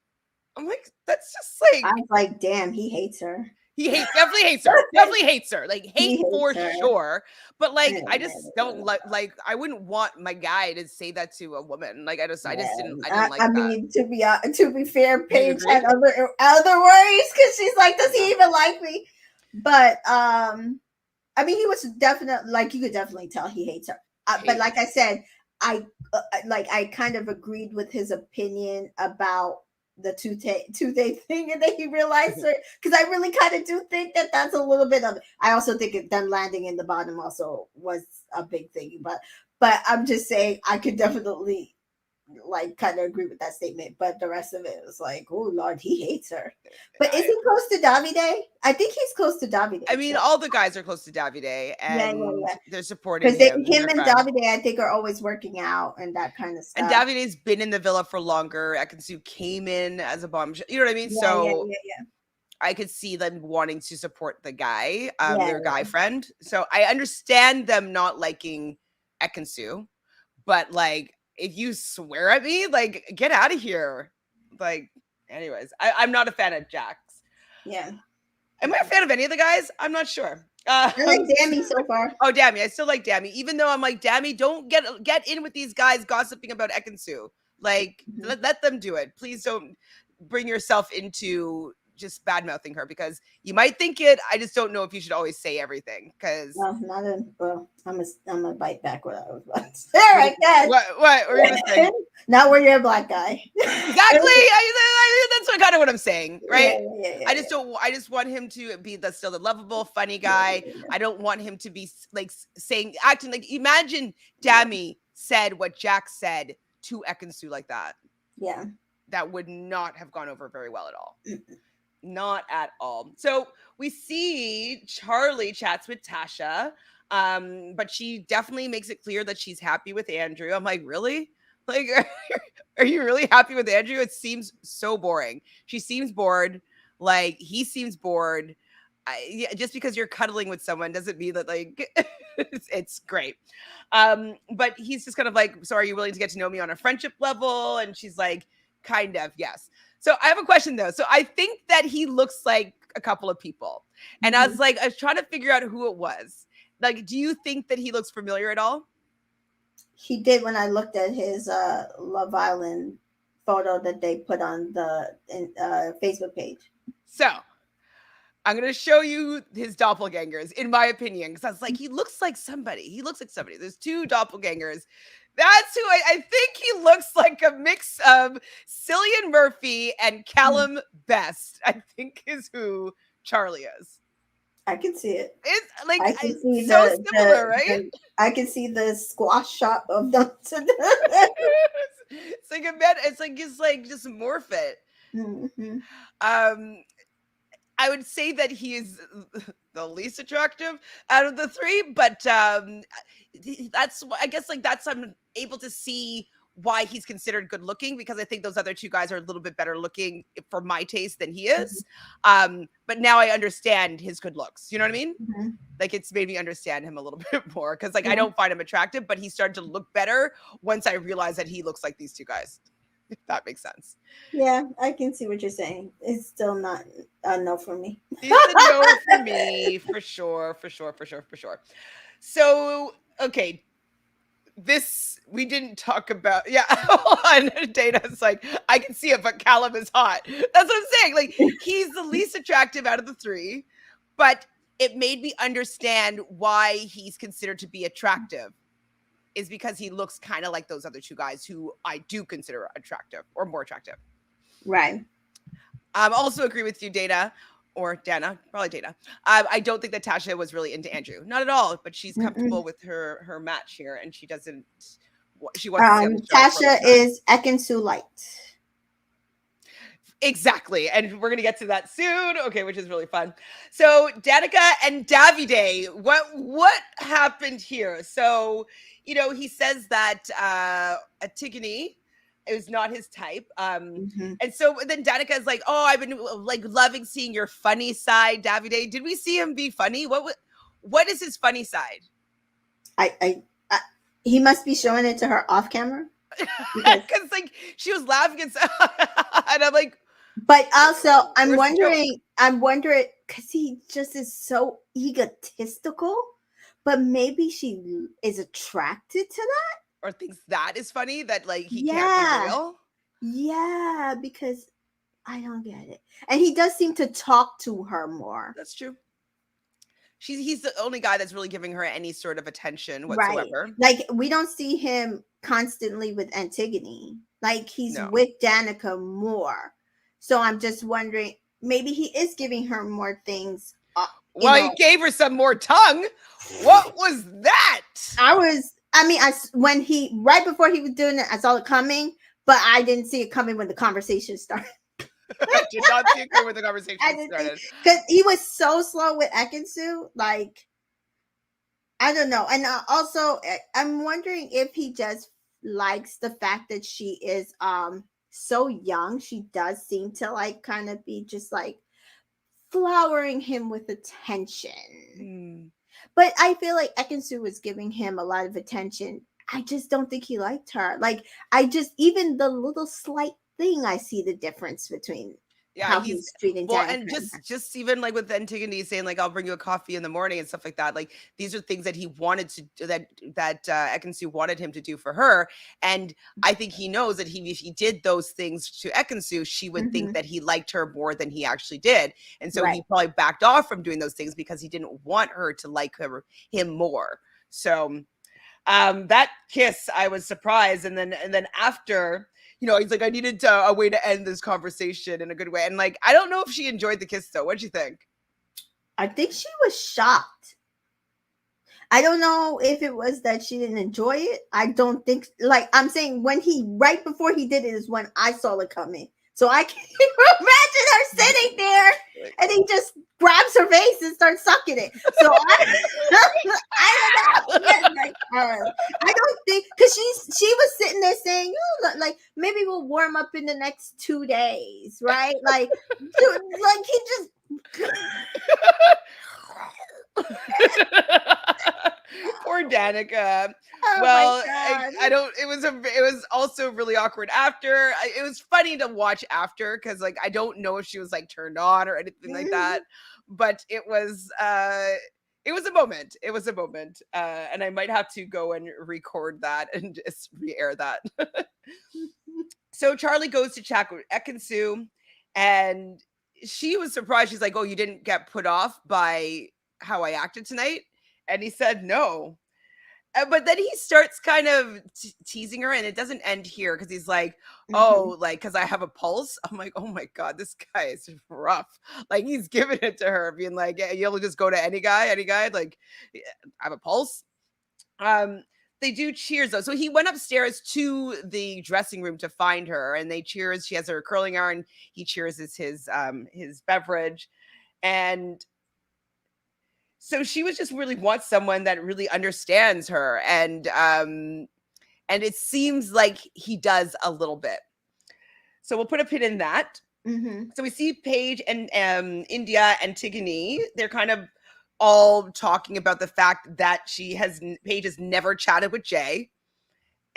I'm like, that's just I like was like, damn, he hates her. definitely hates her. Definitely hates her. Like hate He hates for her. sure. But like I just don't like I wouldn't want my guy to say that to a woman. Like I just didn't I, like I that. mean, to be fair, Do you Paige agree? had other worries because she's like, does Yeah. he even like me? But I mean, he was definitely like you could definitely tell he hates her. But like I said, I I kind of agreed with his opinion about the two-day thing, and then he realized it because I really kind of do think that that's a little bit of. I also think them landing in the bottom also was a big thing, but I'm just saying I could definitely like kind of agree with that statement, but the rest of it was like, oh Lord, he hates her. But is he close to Davide? I think he's close to Davide. I mean, So. all the guys are close to Davide, Yeah, and yeah. they're supporting Because him. He's him their and friend. Davide, I think, are always working out and that kind of And stuff. Davide's been in the villa for longer. Ekin-Su came in as a bomb. You know what I mean? Yeah, yeah, So yeah, I could see them wanting to support the guy, yeah, their guy friend. So I understand them not liking Ekin-Su, but like, if you swear at me, like, get out of here. Like, anyways, I'm not a fan of Jax. yeah. Am I a fan of any of the guys? I'm not sure. I like Dammy so far. Oh, Dammy, I still like Dammy, even though I'm like, Dammy, don't get in with these guys gossiping about Ekin-Su. Like, let them do it. Please don't bring yourself into just bad mouthing her because you might think it. I just don't know if you should always say everything because. Well, not in. Well, I'm gonna bite back what I was about to say. All right, guys. What were you gonna say? Not where you're a black guy. Exactly. That's kind of what I'm saying, right? Yeah, I just don't. I just want him to be still the lovable, funny guy. I don't want him to be like acting like. Imagine Dammy said what Jack said to Ekin-Su like that. Yeah. That would not have gone over very well at all. Not at all. So we see Charlie chats with Tasha, but she definitely makes it clear that she's happy with Andrew. I'm like, really? Like, are you really happy with Andrew? It seems so boring. She seems bored. Like, he seems bored. yeah, just because you're cuddling with someone doesn't mean that like it's great. But he's just kind of like, so are you willing to get to know me on a friendship level? And she's like, kind of, yes. So I have a question though. So I think that he looks like a couple of people, and I was like, I was trying to figure out who it was. Like, do you think that he looks familiar at all? He did when I looked at his Love Island photo that they put on the Facebook page. So I'm gonna show you his doppelgangers, in my opinion, because I was like, he looks like somebody. He looks like somebody. There's two doppelgangers. That's who I think he looks like a mix of Cillian Murphy and Callum Best, I think is who Charlie is. I can see it. It's like I can see so similar, right? I can see the squash shot of them. It's like a man, it's like just morph it. Mm-hmm. I would say that he is the least attractive out of the three, but that's I guess like that's I'm able to see why he's considered good looking, because I think those other two guys are a little bit better looking for my taste than he is. But now I understand his good looks. You know what I mean? Mm-hmm. Like it's made me understand him a little bit more, because like I don't find him attractive, but he started to look better once I realized that he looks like these two guys. If that makes sense. Yeah, I can see what you're saying. It's still not a no for me. It's a no for me, for sure. So, okay, this we didn't talk about. Yeah, on Dana's like, I can see it, but Callum is hot. That's what I'm saying. Like, he's the least attractive out of the three, but it made me understand why he's considered to be attractive. Is because he looks kind of like those other two guys who I do consider attractive or more attractive. Right. Also agree with you, Dana, or Dana, probably Dana. I don't think that Tasha was really into Andrew, not at all. But she's comfortable with her match here, and she doesn't. She wants to stay on the show. Tasha is Ekin-Su light. Exactly, and we're gonna get to that soon. Okay, which is really fun. So Danica and Davide, what happened here? So he says that Antigone is not his type. And so then Danica is like, "Oh, I've been like loving seeing your funny side, Davide. Did we see him be funny? What is his funny side?" I he must be showing it to her off camera because like she was laughing and I'm like. But also, I'm wondering, because he just is so egotistical, but maybe she is attracted to that? Or thinks that is funny, that like he can't be real? Yeah, because I don't get it. And he does seem to talk to her more. That's true. He's the only guy that's really giving her any sort of attention whatsoever. Right. Like, we don't see him constantly with Antigone. Like, he's with Danica more. So I'm just wondering, maybe he is giving her more things. He gave her some more tongue. What was that? Right before he was doing it, I saw it coming, but I didn't see it coming when the conversation started. I did not see it coming when the conversation started. Because he was so slow with Ekin-Su. Like, I don't know. And also, I'm wondering if he just likes the fact that she is so young. She does seem to like kind of be just like flowering him with attention. But I feel like Ekin-Su was giving him a lot of attention. I just don't think he liked her. Like, even the little slight thing, I see the difference between how he's treating Danica. And just even like with Antigone saying like, I'll bring you a coffee in the morning and stuff like that. Like, these are things that he wanted to do, that Ekin-Su wanted him to do for her. And I think he knows that if he did those things to Ekin-Su, she would think that he liked her more than he actually did. And so he probably backed off from doing those things because he didn't want her to like him more. So that kiss, I was surprised. And then after, he's like, I needed a way to end this conversation in a good way. And like, I don't know if she enjoyed the kiss though. What'd you think? I think she was shocked. I don't know if it was that she didn't enjoy it. I don't think, like I'm saying, right before he did it is when I saw it coming. So I can't imagine her sitting there and he just grabs her face and starts sucking it. So I don't know. I don't think, because she was sitting there saying, like, maybe we'll warm up in the next 2 days, right? Like he just Poor Danica. Oh my Well, god. I don't. It was also really awkward after. It was funny to watch after because like I don't know if she was like turned on or anything like Mhm. that, but it was a moment. It was a moment, and I might have to go and record that and just re-air that. So Charlie goes to chat with Ekin-Su, and she was surprised. She's like, "Oh, you didn't get put off by how I acted tonight?" And he said, "No." But then he starts kind of teasing her, and it doesn't end here because he's like, Mhm. "Oh, like because I have a pulse." I'm like, "Oh my god, this guy is rough." Like he's giving it to her, being like, "Yeah, you'll just go to any guy, any guy." Like, "Yeah, I have a pulse. Um, they do cheers though. So he went upstairs to the dressing room to find her, and they cheers. She has her curling iron. He cheers his beverage, and so she was just really wants someone that really understands her, and it seems like he does a little bit. So we'll put a pin in that. Mhm. So we see Paige and India and Tigany. They're kind of all talking about the fact that Paige has never chatted with Jay,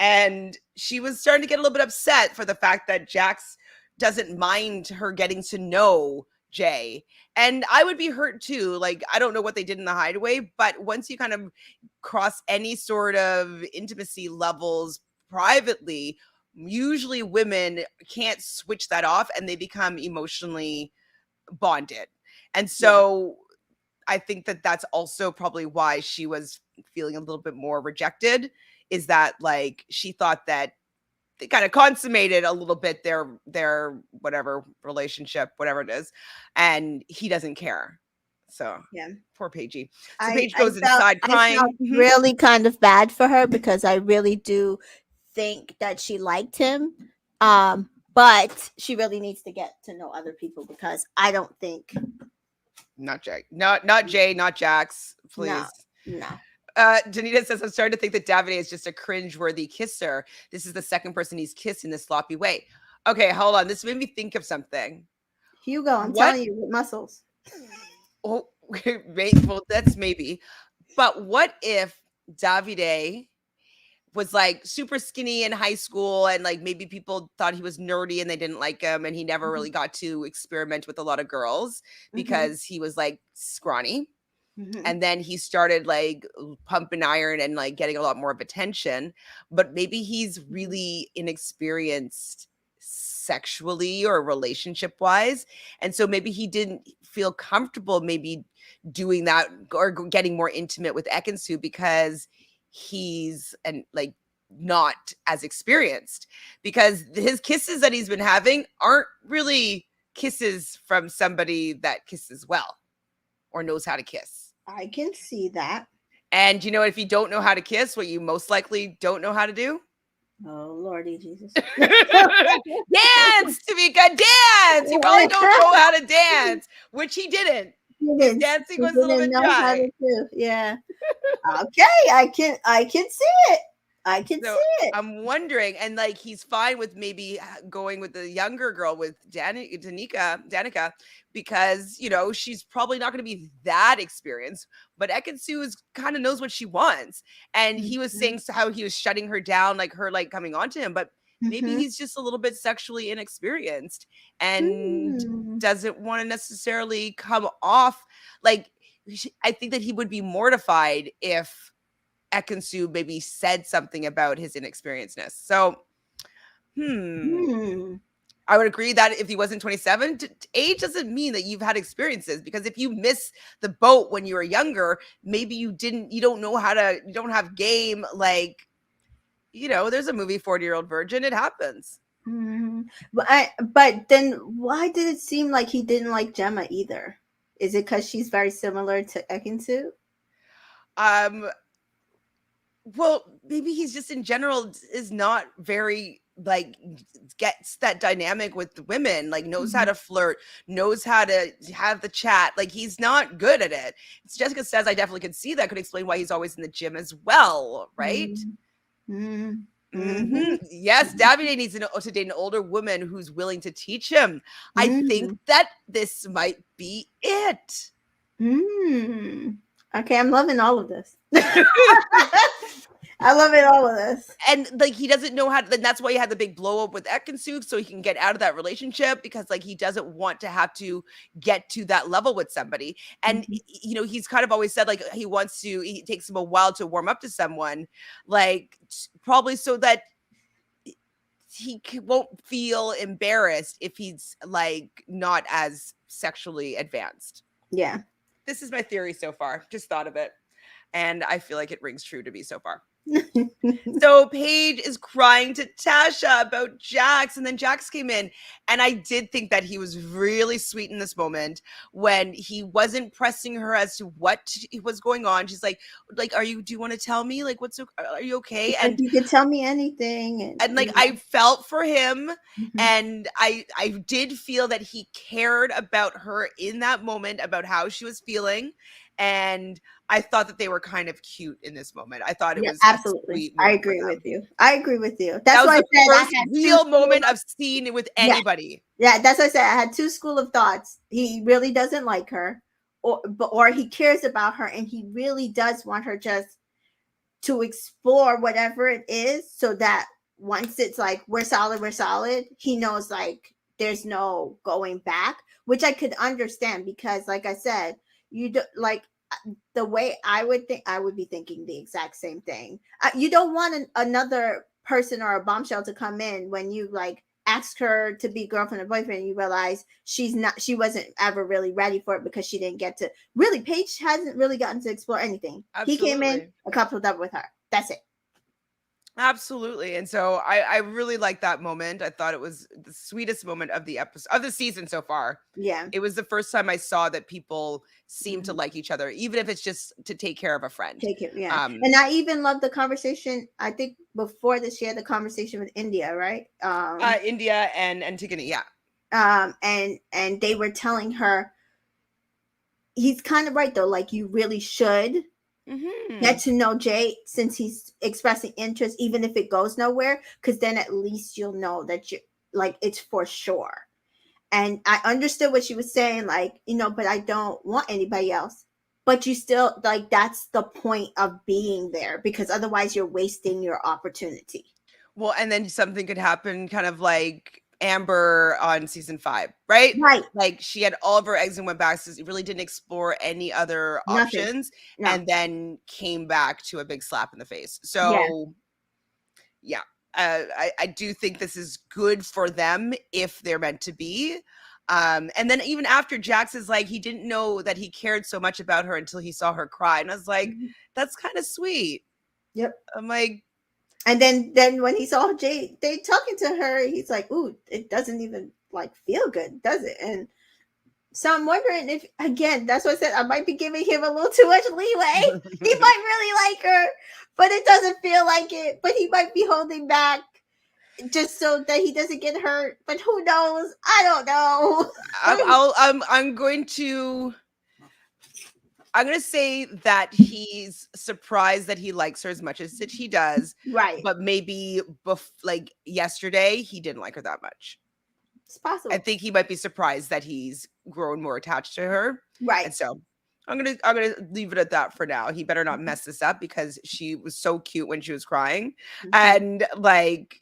and she was starting to get a little bit upset for the fact that Jax doesn't mind her getting to know Jay. And I would be hurt too. Like, I don't know what they did in the hideaway, but once you kind of cross any sort of intimacy levels privately, usually women can't switch that off and they become emotionally bonded. And Yeah. so I think that that's also probably why she was feeling a little bit more rejected, is that like she thought that they kind of consummated a little bit their whatever relationship, whatever it is, and he doesn't care. So Yeah. poor Paigey. So I Paige I goes felt inside I felt crying. Mhm. really kind of bad for her because I really do think that she liked him. But she really needs to get to know other people because I don't think Not Jay. Not Jay, not Jax, no, please. no. Danita says, I'm starting to think that Davide is just a cringe-worthy kisser. This is the second person he's kissed in this sloppy way. Okay, hold on. This made me think of something. Hugo, I'm What? telling you, with muscles. Oh, well, that's maybe. But what if Davide was like super skinny in high school and like maybe people thought he was nerdy and they didn't like him and he never Mhm. really got to experiment with a lot of girls Mhm. because he was like scrawny, Mhm. and then he started like pumping iron and like getting a lot more of attention, but maybe he's Mhm. really inexperienced sexually or relationship wise, and so maybe he didn't feel comfortable maybe doing that or getting more intimate with Ekin-Su because he's and like not as experienced, because his kisses that he's been having aren't really kisses from somebody that kisses well or knows how to kiss. I can see that. And you know, if you don't know how to kiss, what you most likely don't know how to do? Oh Lordy Jesus. Dance, Tamika, dance. You probably don't know how to dance, which he didn't. His dancing He was a little didn't bit know how dry. to do. Yeah. Okay, I can see it. I can So see it. I'm wondering, and like he's fine with maybe going with the younger girl with Danica, because you know she's probably not going to be that experienced. But Ekin-Su is kind of knows what she wants, and he was Mhm. saying how he was shutting her down, like her like coming onto him, but maybe Mhm. he's just a little bit sexually inexperienced and Mm. doesn't want to necessarily come off like. I think that he would be mortified if Ekin-Su maybe said something about his inexperiencedness. So, Hmm. I would agree that if he wasn't 27, age doesn't mean that you've had experiences, because if you miss the boat when you were younger, maybe you don't know how to, you don't have game. Like, you know, there's a movie 40-Year-Old Virgin. It happens. Mhm. But then why did it seem like he didn't like Gemma either? Is it because she's very similar to Ekin-Su? Um, well, maybe he's just in general is not very like gets that dynamic with women, like knows how Mhm. to flirt, knows how to have the chat. Like he's not good at it. It's Jessica says I definitely could see that, could explain why he's always in the gym as well, right? Mhm. Mhm. Mm-hmm. Yes, Davide needs to date an older woman who's willing to teach him. I think Mm-hmm. that this might be it. Mm. Okay, I'm loving all of this. I love it, all of this. And like he doesn't know how to, and that's why he had the big blow up with Ekin-Su, so he can get out of that relationship because like he doesn't want to have to get to that level with somebody. And Mhm. he's kind of always said like it takes him a while to warm up to someone, like probably so that won't feel embarrassed if he's like not as sexually advanced. Yeah. This is my theory so far. Just thought of it. And I feel like it rings true to me so far. So Paige is crying to Tasha about Jax, and then Jax came in, and I did think that he was really sweet in this moment when he wasn't pressing her as to what was going on. She's like, "Are you? Do you want to tell me? Like, are you okay?" It's like you could tell me anything, And and like I felt for him, Mhm. and I did feel that he cared about her in that moment about how she was feeling, and I thought that they were kind of cute in this moment. I thought it Yeah, was a absolutely. sweet I moment for agree with them. you. I agree with you. That That's was why I the said I first had two real school moment of I've seen with yeah, anybody. yeah. That's why I said I had two school of thoughts. He really doesn't like her, or he cares about her, and he really does want her just to explore whatever it is, so that once it's like we're solid, he knows like there's no going back, which I could understand because, like I said, you do like the way I would think, I would be thinking the exact same thing. You don't want another person or a bombshell to come in when you like ask her to be girlfriend or boyfriend and you realize she wasn't ever really ready for it because she didn't get to really, Paige hasn't really gotten to explore anything. He came in, Absolutely. a coupled up with her, that's it. Absolutely. And so I really liked that moment. I thought it was the sweetest moment of the episode of the season so far. Yeah. It was the first time I saw that people seem to Mhm. like each other, even if it's just to take care of a friend. Take it, yeah. Um, And I even love the conversation. I think before this, she had the conversation with India, right? India and Antigone, yeah. And they were telling her, he's kind of right though. Like, you really should Hmm. get to know Jay since he's expressing interest, even if it goes nowhere, because then at least you'll know that you like it's for sure. And I understood what she was saying, like, but I don't want anybody else. But you still like that's the point of being there because otherwise you're wasting your opportunity. Well, and then something could happen, kind of like Amber on season 5, right? Right. Like she had all of her eggs and went back, so really didn't explore any other Nothing. options, No. and then came back to a big slap in the face. Yeah. So yeah, I do think this is good for them if they're meant to be. And then even after Jax is like, he didn't know that he cared so much about her until he saw her cry, and I was like, Mhm. that's kind of sweet. Yep. I'm like, And then when he saw Jay they talking to her, he's like, "Ooh, it doesn't even like feel good, does it?" And so I'm wondering if, again, that's what I said, I might be giving him a little too much leeway. He might really like her, but it doesn't feel like it. But he might be holding back just so that he doesn't get hurt. But who knows? I don't know. I'm gonna say that he's surprised that he likes her as much as that he does, Right. but maybe like yesterday he didn't like her that much. It's I possible. think he might be surprised that he's grown more attached to her, Right. and so I'm gonna leave it at that for now. He better not mess this up because she was so cute when she was crying, Mhm. and like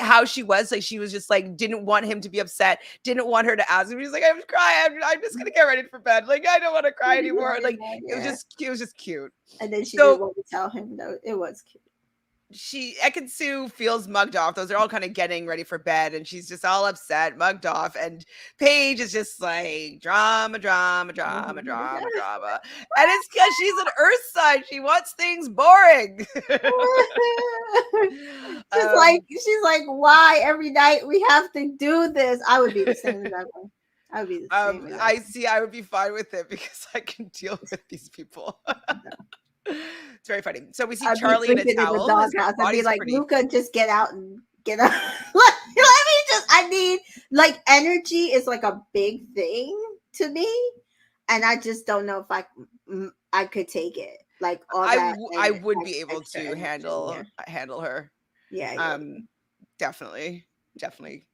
how she was like she was just like didn't want him to be upset, didn't want her to ask him. He's like, I'm crying, I'm just gonna get ready for bed. Like I don't want to cry anymore. Like Yeah. it was just cute. And then she didn't So want to tell him, though. It was cute. Ekin-Su feels mugged off. Those are all kind of getting ready for bed, and she's just all upset, mugged off. And Paige is just like drama, drama, drama, drama, drama. And it's because she's an Earth sign. She wants things boring. um, She's like, why every night we have to do this? I would be the same exact way. I would be the same exact I see. I would be fine with it because I can deal with these people. way. It's very funny. So we see I'd be Charlie in a sleeping in the towel. His doghouse. I'd be body's like, pretty. Luca, just get out and get out. Let me just, I need, like, energy is like a big thing to me. And I just don't know if I could take it. Like, all that I and would be able extra to energy. Yeah. handle her. Yeah, yeah. Um, definitely, definitely.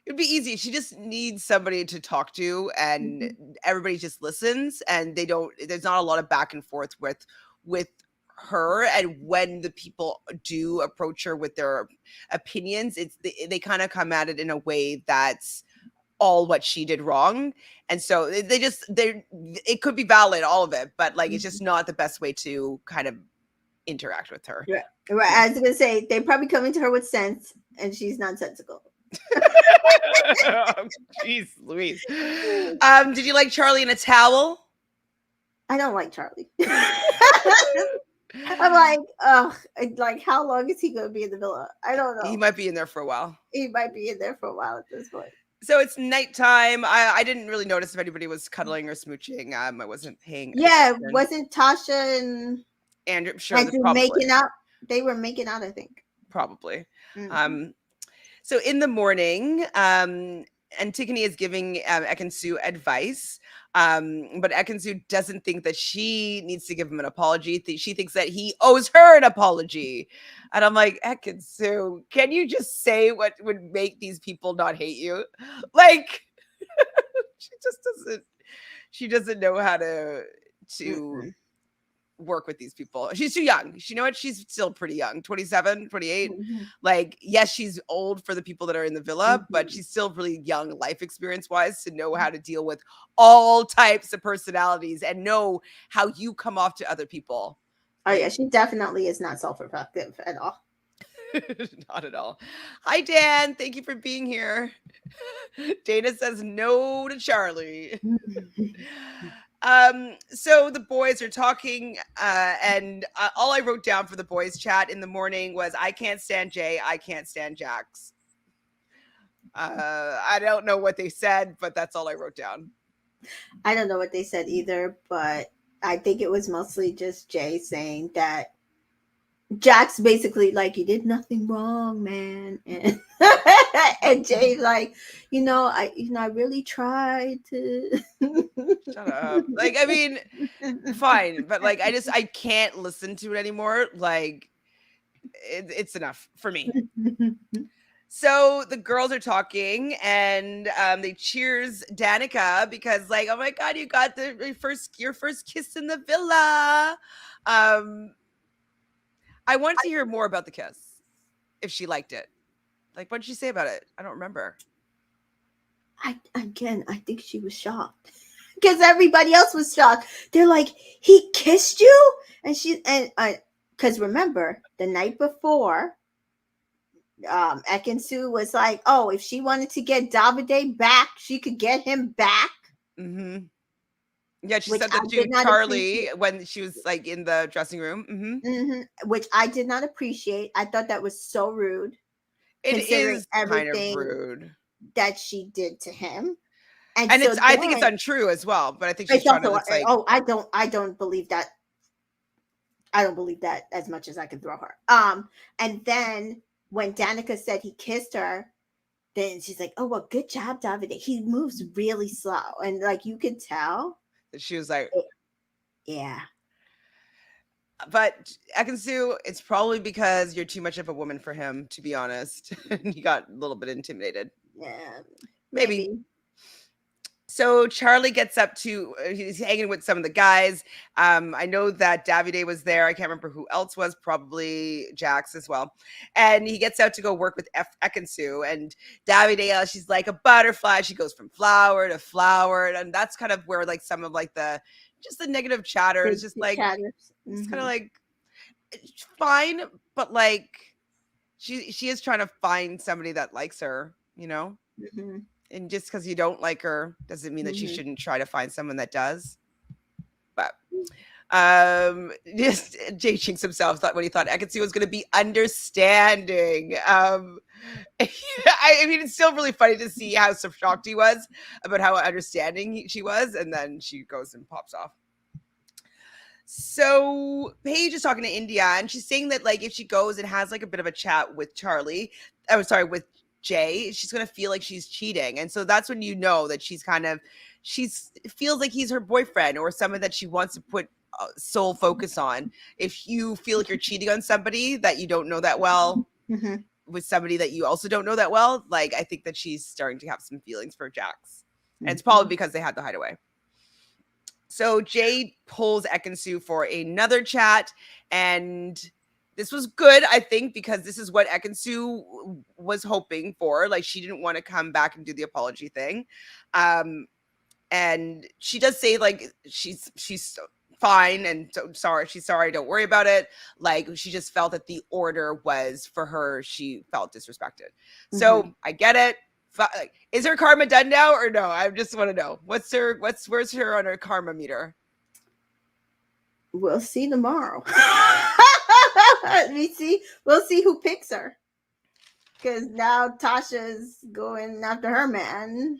It'd be easy. She just needs somebody to talk to, and Mhm. everybody just listens, and they don't. There's not a lot of back and forth with her. And when the people do approach her with their opinions, they kind of come at it in a way that's all what she did wrong. And so they it could be valid, all of it, but like it's just Mhm. not the best way to kind of interact with her. Right. Right. Yeah. I was gonna say they probably come into her with sense, and she's nonsensical. Jeez Louise. Did you like Charlie in a towel? I don't like Charlie. I'm like, ugh, like how long is he gonna be in the villa? I don't He know. might be in there for a while. He might be in there for a while at this point. So it's nighttime. I didn't really notice if anybody was cuddling or smooching. I wasn't paying Yeah, attention. wasn't Tasha and And I'm sure that Andrew probably, making out? They were making out, I think. probably. Hmm. Um, so in the morning, Antigone is giving Ekin-Su advice, but Ekin-Su doesn't think that she needs to give him an apology. She thinks that he owes her an apology. And I'm like, Ekin-Su, can you just say what would make these people not hate you? Like, she just doesn't. She doesn't know how to Mm-mm. work with these people. She's too young. You know what? She's still pretty young, 27, 28. Hmm. Like, yes, she's old for the people that are in the villa, but Hmm. she's still really young life experience wise to know how to deal with all types of personalities and know how you come off to other people. Oh yeah, Like, she definitely is not self-reflective at all. not at all. Hi, Dan. Thank you for being here. Dana says no to Charlie. So the boys are talking, and all I wrote down for the boys chat in the morning was I can't stand Jay, I can't stand Jax. I don't know what they said, but that's all I wrote down. I don't know what they said either, but I think it was mostly just Jay saying that Jack's basically like, you did nothing wrong, man, and and Jay's like, I really tried to. Shut up. Like, I mean, fine, but like I can't listen to it anymore. Like, it's enough for me. So the girls are talking, and they cheers Danica because, like, oh my god, you got your first kiss in the villa. Um, I wanted to hear more about the kiss, if she liked it. Like, what did she say about it? I don't remember. I think she was shocked because everybody else was shocked. They're like, he kissed you, and because remember the night before, Ekin-Su was like, oh, if she wanted to get Davide back, she could get him back, Hmm. Yeah, she which said I that to did not Charlie appreciate. when she was like in the dressing room. Hmm. Which I did not appreciate. I thought that was so rude, It considering is kind of everything rude, that she did to him. And and so I think it's then untrue as well. But I think she's it's trying to. also, It's like, oh, I don't believe that. I don't believe that as much as I can throw her. And then when Danica said he kissed her, then she's like, "Oh well, good job, Davide. He moves really slow," and like you could tell, she was like, it, yeah, but Ekin-Su, it's probably because you're too much of a woman for him, to be honest. And he got a little bit intimidated. yeah, Maybe. maybe. So Charlie gets up to he's hanging with some of the guys. I know that Davide was there. I can't remember who else was, probably Jax as well. And he gets out to go work with Ekin-Su. And Davide, she's like a butterfly. She goes from flower to flower. And that's kind of where like some of like the just the negative chatter is just The like chatters. it's kind of Hmm. like it's fine, but like she is trying to find somebody that likes her, you know? Hmm. And just because you don't like her doesn't mean that she Hmm. shouldn't try to find someone that does. But just Jay Chinks himself thought when he thought Ekin-Su was going to be understanding. I mean, it's still really funny to see how so shocked he was about how understanding she was, and then she goes and pops off. So Paige is talking to India, and she's saying that like if she goes and has like a bit of a chat with Charlie, I'm sorry, with Jay, she's gonna feel like she's cheating, and so that's when you know that she's feels like he's her boyfriend or someone that she wants to put sole focus on. If you feel like you're cheating on somebody that you don't know that well, Mm-hmm. with somebody that you also don't know that well, like I think that she's starting to have some feelings for Jax. And it's probably Mm-hmm. because they had the hideaway. So Jade pulls Ekin-Su for another chat, and this was good, I think, because this is what Ekin-Su was hoping for. Like, she didn't want to come back and do the apology thing. And she does say, like, she's fine and so sorry, she's sorry, don't worry about it. Like, she just felt that the order was for her, she felt disrespected. Mm-hmm. So I get it. Is her karma done now or no? I just want to know where's her on her karma meter. We'll see tomorrow. We'll see who picks her. Because now Tasha's going after her man.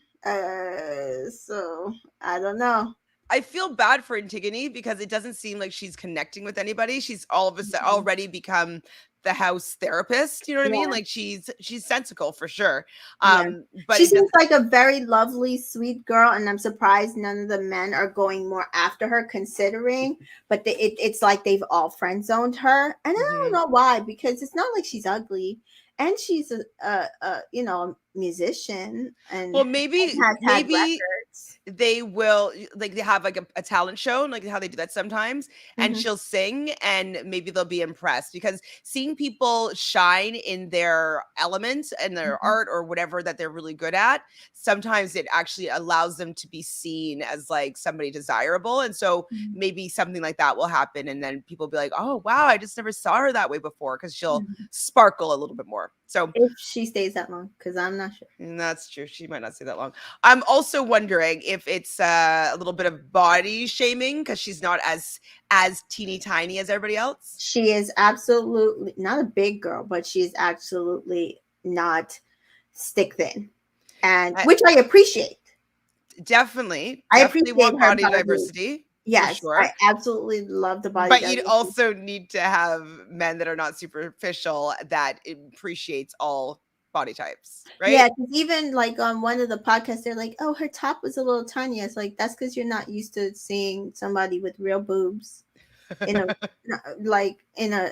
So I don't know. I feel bad for Antigone because it doesn't seem like she's connecting with anybody. She's all of a sudden already become the house therapist. You know what I mean? Yeah. Like she's sensical for sure. Yeah. But She it seems doesn't. like a very lovely, sweet girl, and I'm surprised none of the men are going more after her, considering. But it's like they've all friend zoned her, and I don't Mhm. know why. Because it's not like she's ugly, and she's a musician and Well, has had maybe records. they will, like, they have like a talent show, like how they do that sometimes, and Hmm. she'll sing and maybe they'll be impressed because seeing people shine in their element and their Hmm. art or whatever that they're really good at, sometimes it actually allows them to be seen as like somebody desirable. And so maybe something like that will happen and then people will be like, oh wow, I just never saw her that way before, because she'll sparkle a little bit more. So If she stays that long, because I'm not sure. that's true. She might not stay that long. I'm also wondering if it's a little bit of body shaming because she's not as teeny tiny as everybody else. She is absolutely not a big girl, but she is absolutely not stick thin, and I, which I appreciate. I definitely appreciate want her body body. diversity for Yes, I sure. absolutely love the body But you'd diversity. also need to have men that are not superficial that appreciates all body types, Yeah, right? because even like on one of the podcasts, they're like, "Oh, her top was a little tiny." It's like that's because you're not used to seeing somebody with real boobs in a like in a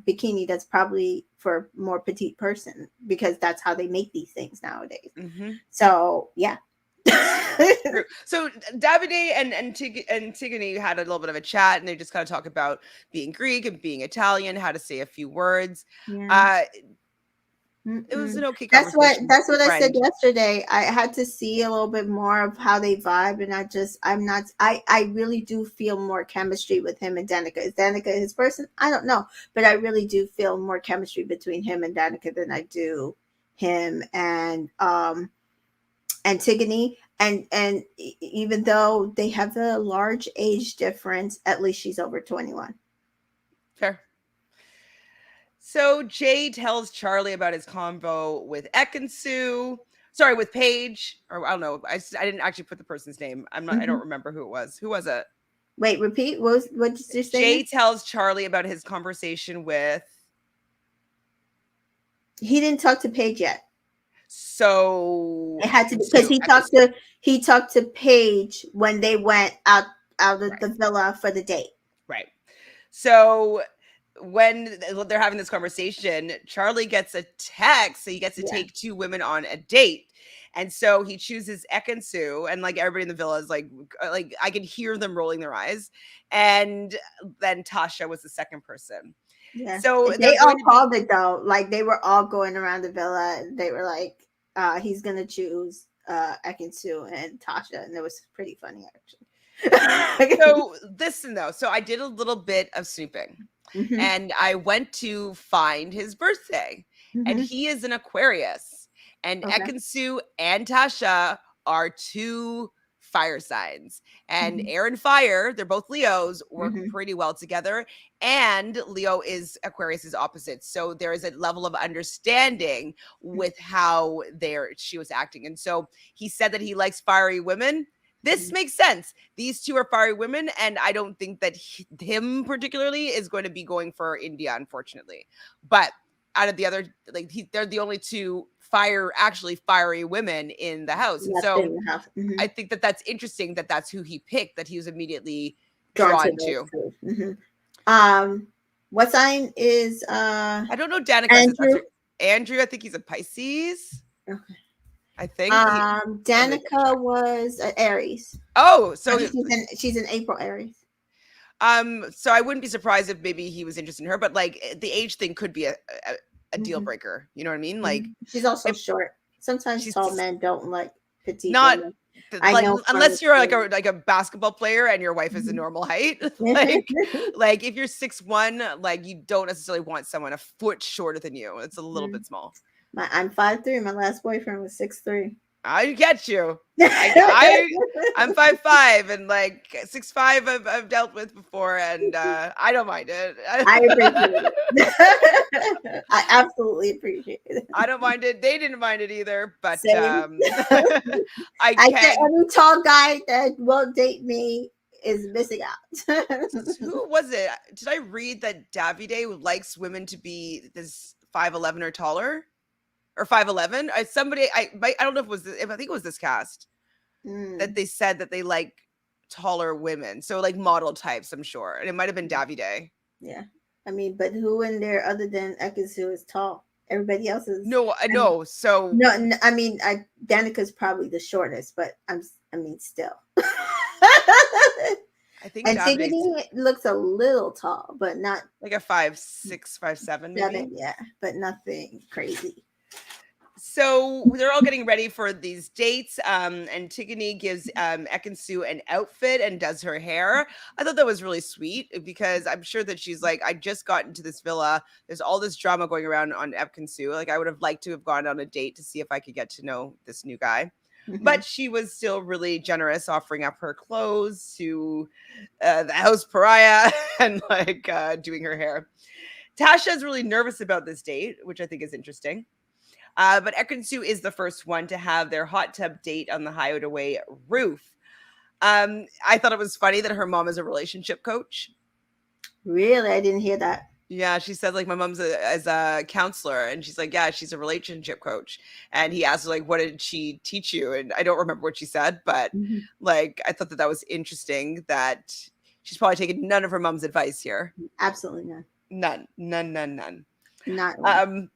bikini that's probably for more petite person, because that's how they make these things nowadays. Hmm. So yeah. True. So Davide and Antigone had a little bit of a chat, and they just kind of talk about being Greek and being Italian, how to say a few words. Yeah. Uh, it was Mm-mm. an okay That's what conversation. that's what I said Friend. yesterday. I had to see a little bit more of how they vibe, and I'm not I really do feel more chemistry with him and Danica. Is Danica his person? I don't know, but I really do feel more chemistry between him and Danica than I do him and Antigone. And even though they have a large age difference, at least she's over 21. Fair. So Jay tells Charlie about his convo with Ekin-Su. Sorry, with Paige, or I don't know. I didn't actually put the person's name. I'm not. I Hmm. don't remember who it was. Who was it? Wait, repeat. What did you say Jay again? tells Charlie about his conversation with. He didn't talk to Paige yet. So It had to be because Ekin-Su. Ekin-Su. he talked to Paige when they went out of Right. the villa for the date. Right. So when they're having this conversation, Charlie gets a text. So he gets to Yeah, take two women on a date. And so he chooses Ekin-Su, and like everybody in the villa is like I can hear them rolling their eyes. And then Tasha was the second person. yeah. So they're They all going to be called it though. Like they were all going around the villa. They were like, he's gonna choose Ekin-Su and Tasha, and it was pretty funny actually. so listen though. So I did a little bit of snooping. Hmm. And I went to find his birthday, and Hmm. he is an Aquarius. And Okay. Ekin-Su and Tasha are two fire signs. And Hmm. air and fire, they're both Leos, work Hmm. pretty well together. And Leo is Aquarius's opposite. So there is a level of understanding with how she was acting. And so he said that he likes fiery women. This makes sense. These two are fiery women, and I don't think that him particularly is going to be going for India, unfortunately. But out of the other, like they're the only two actually fiery women in the house, and Left so in the house. Hmm. I think that that's interesting that that's who he picked. That he was immediately Drawn to drawn those to. two. Hmm. What sign is I don't know Danica's. If that's Andrew? her. Andrew, I think he's a Pisces. Okay. I think he. I'm gonna double Danica check. was Aries. Oh, I so think she's an April Aries. so I wouldn't be surprised if maybe he was interested in her, but like the age thing could be a deal Hmm. breaker. You know what I mean? Like Hmm. She's also if short. Sometimes she's tall men don't like petite not women. I like know from unless you're experience. like a basketball player and your wife is a Mhm. normal height, like if you're 6'1", like you don't necessarily want someone a foot shorter than you. It's a little Mhm. bit small. I'm 5'3". My last boyfriend was 6'3". I get you. I I'm 5'5" and like 6'5" I've dealt with before, and I don't mind it. I appreciate it. I absolutely appreciate it. I don't mind it. They didn't mind it either, but Same. I I say can. any tall guy that won't date me is missing out. Who was it? Did I read that Davide likes women to be this 5'11" or taller, or 5'11"? Somebody I don't know if it was if I think it was this cast that Mm, they said that they like taller women, so like model types. I'm sure, and it might have been Davide. yeah. I mean, but who in there other than Ekin-Su is tall? Everybody else is. No, I I mean, know. So I mean, Danica's probably the shortest, but I mean, still. I think Davide's Antigone looks a little tall, but not like a 5'6", 5'7", maybe. 7, yeah, but nothing crazy. So they're all getting ready for these dates. Antigone gives Ekin-Su an outfit and does her hair. I thought that was really sweet because I'm sure that she's like, I just got into this villa. There's all this drama going around on Ekin-Su. Like, I would have liked to have gone on a date to see if I could get to know this new guy. Hmm. But she was still really generous, offering up her clothes to the house pariah and like doing her hair. Tasha is really nervous about this date, which I think is interesting. But Ekin-Su is the first one to have their hot tub date on the hideaway roof. I thought it was funny that her mom is a relationship coach. Really, I didn't hear that. Yeah, she said like my mom's as a counselor, and she's like, yeah, she's a relationship coach. And he asked her like, what did she teach you? And I don't remember what she said, but Hmm. like I thought that that was interesting. That she's probably taken none of her mom's advice here. Absolutely not. None, none, none, none. Not one. Um,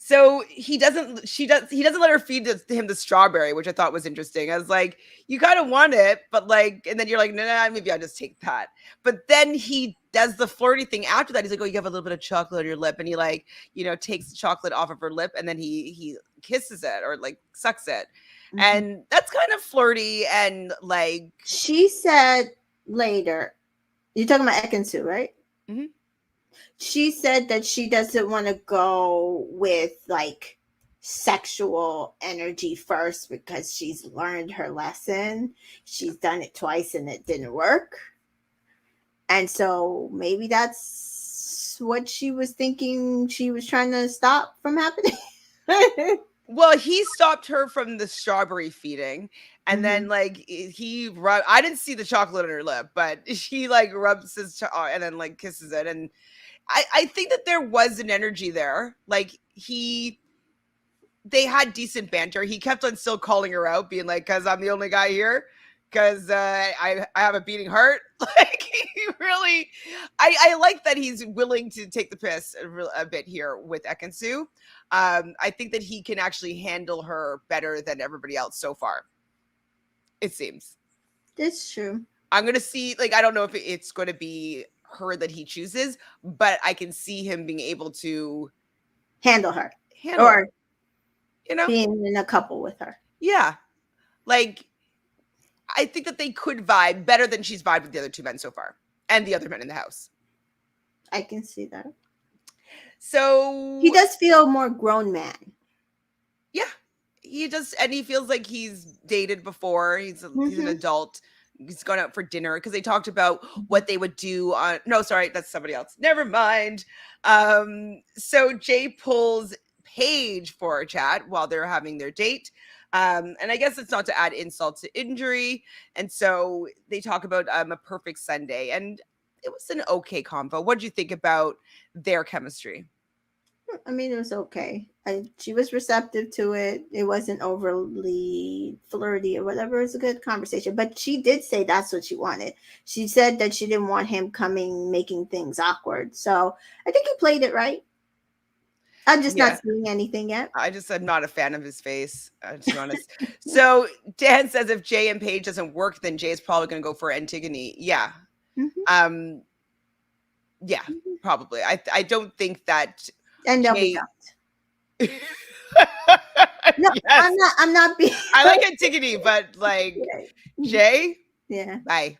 So he doesn't let her feed him the strawberry, which I thought was interesting. I was like, you kind of want it, but like, and then you're like, no, no, maybe I'll just take that. But then he does the flirty thing after that. He's like, oh, you have a little bit of chocolate on your lip, and he like, takes the chocolate off of her lip, and then he kisses it or like sucks it, Hmm. and that's kind of flirty and like, She said later, you're talking about Ekin-Su, right? mhm. She said that she doesn't want to go with like sexual energy first because she's learned her lesson. She's done it twice and it didn't work. And so maybe that's what she was thinking she was trying to stop from happening. Well, he stopped her from the strawberry feeding, and then Hmm. like I didn't see the chocolate on her lip, but he like rubs and then like kisses it, and I think that there was an energy there. Like they had decent banter. He kept on still calling her out, being like, "Cause I'm the only guy here." Because I have a beating heart. Like he really, I like that he's willing to take the piss a bit here with Ekin-Su. I think that he can actually handle her better than everybody else so far. It seems. That's true. I'm gonna see. Like I don't know if it's going to be her that he chooses, but I can see him being able to Handle her handle her. or You know? being in a couple with her. Yeah. Like I think that they could vibe better than she's vibed with the other two men so far, and the other men in the house. I can see that. He So does feel more grown man. yeah, he just and he feels like he's dated before. He's an Hmm. adult. He's gone out for dinner because they talked about what they would do on. No, sorry, that's somebody else. Never mind. So Jay pulls Paige for a chat while they're having their date. And I guess it's not to add insult to injury. And so they talk about a perfect Sunday, and it was an okay convo. What did you think about their chemistry? I mean, it was okay. She was receptive to it. It wasn't overly flirty or whatever. It was a good conversation. But she did say that's what she wanted. She said that she didn't want him coming, making things awkward. So I think he played it right. I'm just not Yeah. seeing anything yet. I just am not a fan of his face, to be honest. So Dan says if Jay and Paige doesn't work, then Jay is probably going to go for Antigone. Yeah. Hmm. Um. Yeah. Probably. I don't think that And they'll be Jay. dumped. No, Yes, I'm not being. I like Antigone, but like Yeah. Jay, Yeah. bye.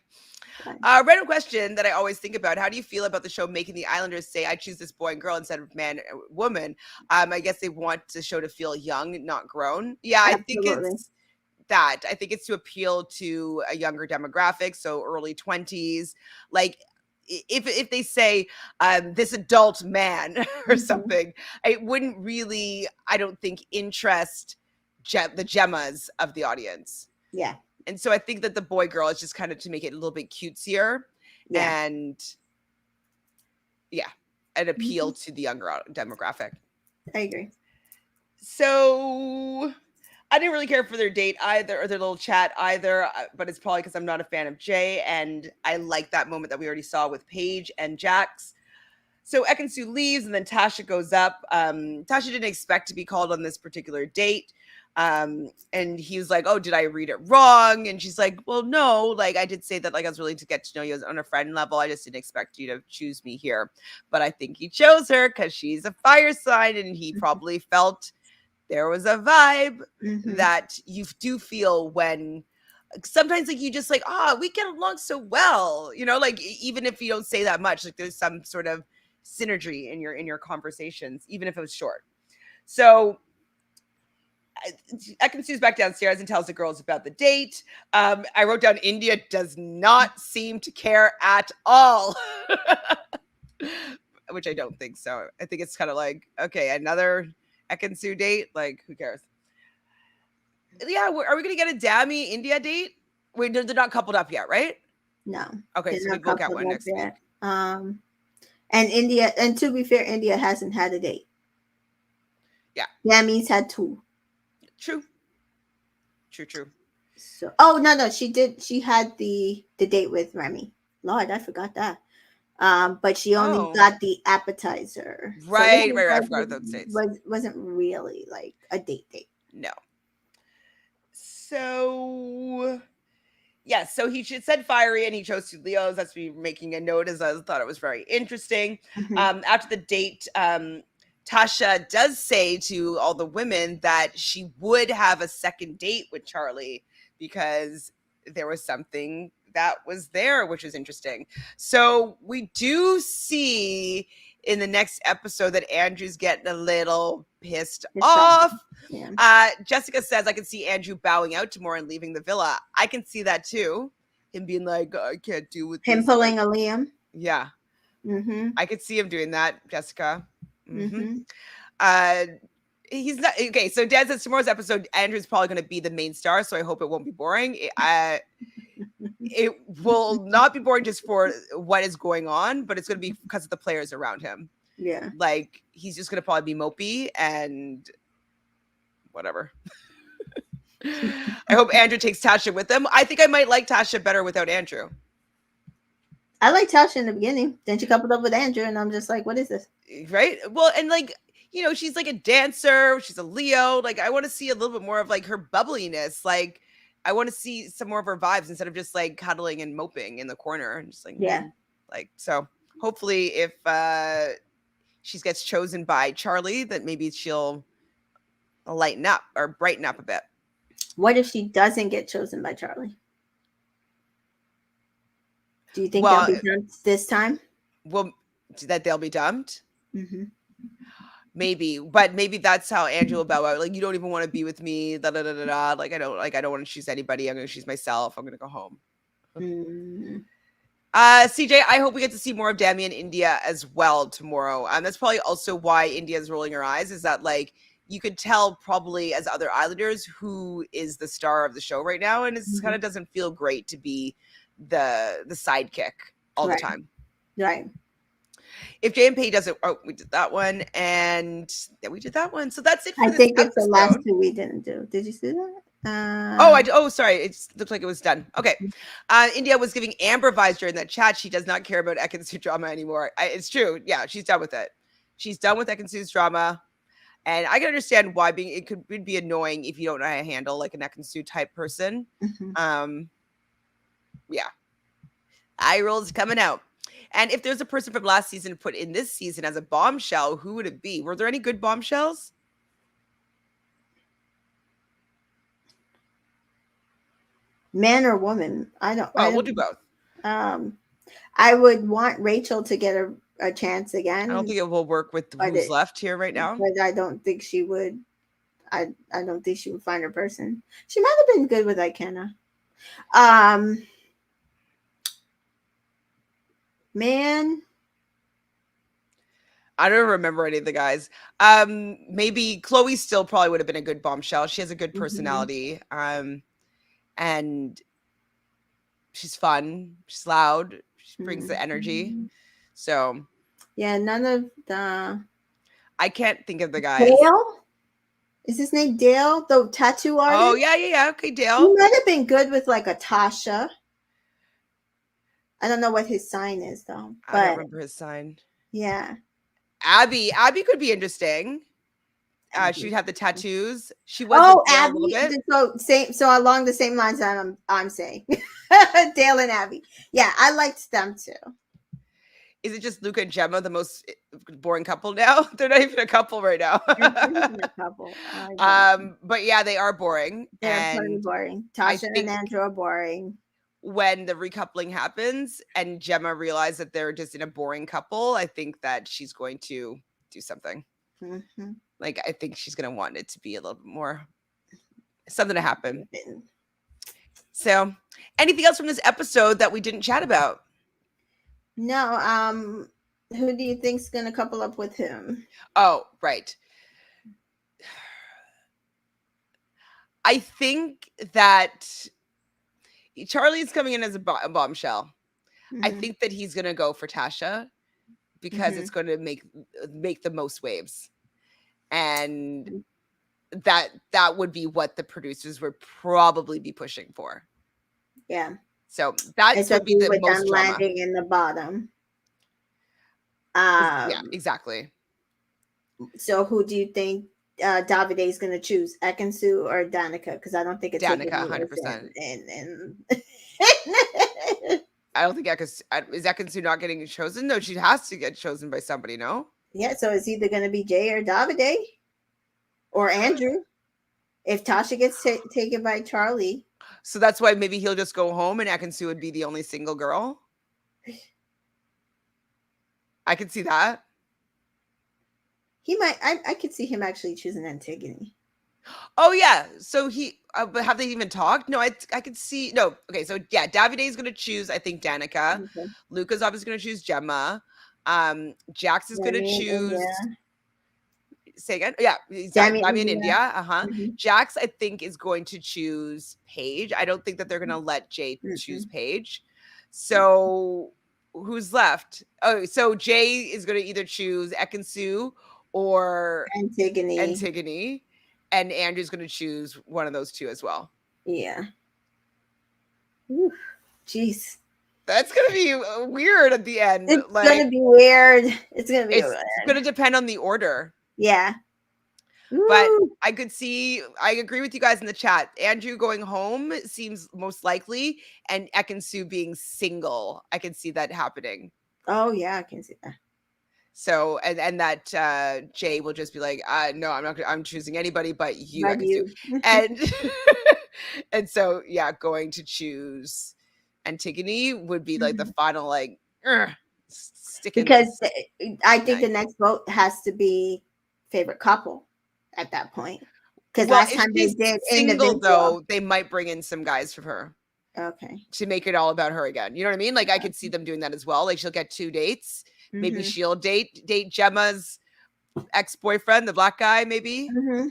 Fine. Random question that I always think about: how do you feel about the show making the Islanders say, "I choose this boy and girl" instead of man and woman? I guess they want the show to feel young, not grown. Yeah, I think Absolutely. it's that. I think it's to appeal to a younger demographic, so early 20s. Like if they say this adult man or Mhm. something, it wouldn't really, I don't think, interest the gemmas of the audience. Yeah. And so I think that the boy girl is just kind of to make it a little bit cutesier Yeah. and yeah, an appeal Mhm. to the younger demographic. I agree. So I didn't really care for their date either, or their little chat either, but it's probably because I'm not a fan of Jay, and I like that moment that we already saw with Paige and Jax. So Ekin-Su leaves, and then Tasha goes up. Tasha didn't expect to be called on this particular date. And he was like, "Oh, did I read it wrong?" And she's like, "Well, no, like I did say that like I was willing to get to know you as on a friend level. I just didn't expect you to choose me here. But I think he chose her because she's a fire sign, and he probably felt there was a vibe Mm-hmm. that you do feel when sometimes like you just like, we get along so well, like even if you don't say that much, like there's some sort of synergy in your conversations, even if it was short. So Ekin-Su's back downstairs and tells the girls about the date. I wrote down India does not seem to care at all. Which I don't think so. I think it's kind of like, okay, another Ekin-Su date. Like, who cares? Yeah, are we gonna get a Dami India date? Wait, they're not coupled up yet, right? No, Okay, they're so not maybe we'll get coupled one up next week. yet. And India, and to be fair, India hasn't had a date. Yeah, Yammy's had two. true, true. So, oh no, she did. She had the date with Remy. Lord, I forgot that. But she only Oh, got the appetizer, so it right. I forgot those dates. wasn't really like a date. No. So yeah, so he said fiery and he chose two Leos. That's me making a note as I thought it was very interesting. Mm-hmm. After the date, Tasha does say to all the women that she would have a second date with Charlie because there was something that was there, which was interesting. So we do see in the next episode that Andrew's getting a little pissed off. Yeah. Jessica says, I can see Andrew bowing out tomorrow and leaving the villa. I can see that too. Him being like, I can't deal with Him this. pulling a Liam. Yeah. Mm-hmm. I could see him doing that, Jessica. Mm-hmm. Mm-hmm. Uh, he's not okay. So Dad says tomorrow's episode, Andrew's probably going to be the main star. So I hope it won't be boring. It will not be boring just for what is going on, but it's going to be because of the players around him. Yeah. Like he's just going to probably be mopey and whatever. I hope Andrew takes Tasha with him. I think I might like Tasha better without Andrew. I like Tasha in the beginning. Then she coupled up with Andrew, and I'm just like, what is this? Right? Well, and like, she's like a dancer. She's a Leo. Like, I want to see a little bit more of like her bubbliness. Like, I want to see some more of her vibes instead of just like cuddling and moping in the corner and just like, Yeah. Like, so hopefully if she gets chosen by Charlie, that maybe she'll lighten up or brighten up a bit. What if she doesn't get chosen by Charlie? Do you think they'll be dumped this time? Well, that they'll be dumped? Mm-hmm. Maybe, but maybe that's how Andrew will bow out. Like, you don't even want to be with me. Da, da, da, da, da. Like, I don't want to choose anybody. I'm going to choose myself. I'm going to go home. Mm-hmm. CJ, I hope we get to see more of Dami in India as well tomorrow. That's probably also why India is rolling her eyes, is that like you could tell probably as other Islanders who is the star of the show right now, and it kind of doesn't feel great to be the sidekick all the time. Right. If Jay and Paige does it, we did that one, and yeah, we did that one. So that's it for I this think episode. it's the last two we didn't do. Did you see that? Sorry. It looked like it was done. Okay. India was giving Amber vibes during that chat. She does not care about Ekin-Su drama anymore. It's true. Yeah, she's done with it. She's done with Ekin-Su's drama. And I can understand why being it could would be annoying if you don't know how to handle like an Ekin-Su type person. Mhm. Um, yeah, eye rolls coming out. And if there's a person from last season put in this season as a bombshell, who would it be? Were there any good bombshells? Man or woman? I Well, we'll do don't. both. Um, I would want Rachel to get a chance I don't again, think it will work with but who's left here right now. I don't think she would. I don't think she would find her person. She might have been good with Ikenna. Um, man, I don't remember any of the guys. Maybe Chloe still probably would have been a good bombshell. She has a good mhm, personality. And she's fun. She's loud. She brings the energy. mhm. So Yeah, none of the I can't think of the guys. Dale. Is his name Dale, the tattoo Oh artist? yeah, yeah, yeah. Okay, He Dale. might have been good with like a Tasha. I don't know what his sign is though, I don't but remember his sign. yeah. Abby. Abby could be interesting. She'd Abby. have the tattoos. She was Oh, with Dale a little Abby. bit. So along the same lines that I'm saying, Dale and Abby. Yeah, I liked them too. Is it just Luca and Gemma, the most boring couple now? They're not even a couple right now. They're pretty good couple. I don't know. But yeah, they are boring. They're pretty And boring. I Tasha and think Andrew are boring. when the recoupling happens and Gemma realizes that they're just in a boring couple, I think that she's going to do something. Mhm. Like, I think she's going to want it to be a little bit more something to happen. So, anything else from this episode that we didn't chat about? No, who do you think's gonna couple up with him? Oh, right. I think that Charlie's coming in as a bombshell. I Mhm. think that he's going to go for Tasha because it's Mhm. going to make the most waves. And that would be what the producers would probably be pushing for. Yeah, So that would be especially the with them most drama. landing in the bottom. Yeah, Um, exactly. so who do you think Davide is going to choose, Ekin-Su or Danica? Because I don't think Danica, Antigone is 100%. in. I don't think is Ekin-Su not getting chosen? No, she has to get chosen by somebody, no? Yeah, so it's either going to be Jay or Davide or Andrew. If Tasha gets taken by Charlie, So that's why maybe he'll just go home and Ekin-Su would be the only single girl. I could see that. he might. I could see him actually choosing Antigone. Oh yeah. So but have they even talked? No, I could see. No. Okay. So yeah, Davide is gonna choose. I think Danica. Okay. Luca's obviously gonna choose Gemma. Jax is gonna Demi and choose. India. Say again. Yeah, Demi and Dami in India. India. Mm-hmm. Jax, I think, is going to choose Paige. I don't think that they're gonna let Jay choose Mm-mm. Paige. So who's left? Oh, so Jay is gonna either choose Ekin-Su or Antigone. Antigone, and Andrew's going to choose one of those two as well. Yeah. Oof. Jeez. That's going to be weird at the end. It's Like, gonna be weird. It's gonna be it's weird. going to depend on the order. Yeah. But Ooh. I agree with you guys in the chat. Andrew going home seems most likely, and Ekin-Su being single. I can see that happening. Oh yeah, I can see that. So and that Jay will just be like, no, I'm not. I'm choosing anybody but you, But Ekin-Su, you. and and so yeah, going to choose Antigone would be like the final like sticking Because this I think the knife. next vote has to be favorite couple at that point. Because Well, last if time they she's did single individual. though, they might bring in some guys from her Okay. to make it all about her again. You know what I mean? Like I could see them doing that as well. Like she'll get 2 dates. Maybe Mm-hmm. she'll date Gemma's ex-boyfriend, the black guy, maybe. Mm-hmm.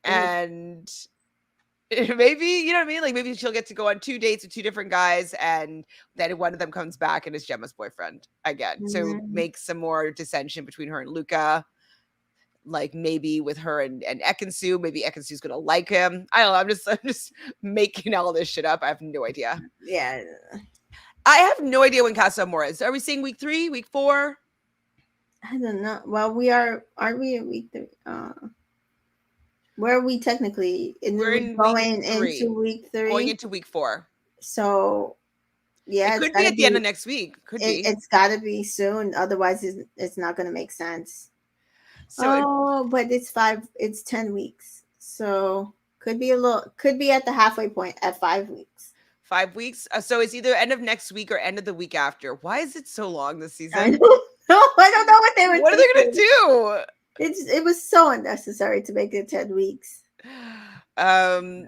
And maybe, you know what I mean? Like maybe she'll get to go on 2 dates with 2 different guys and then one of them comes back and is Gemma's boyfriend again. So Mm-hmm. make some more dissension between her and Luca. Like maybe with her and Ekin-Su, maybe Ekin-Su's gonna like him. I don't know. I'm just making all this shit up. I have no idea. Yeah. I have no idea when Casa Amor is. Are we seeing week 3, week 4? I don't know. Well, we are. Aren't we in week 3? Where are we technically? We're We're in week going into 3, week going 3. into week 4. So It yeah, could be at the end of next week. Could be. it's got to be soon. Otherwise, it's not going to make sense. So it, Oh, but it's 10 weeks. So could be at the halfway point at 5 weeks. 5 weeks. So it's either end of next week or end of the week after. Why is it so long this I season? don't know. I don't know what they were What are they going thinking. to It was so unnecessary to make it 10 weeks. do? Um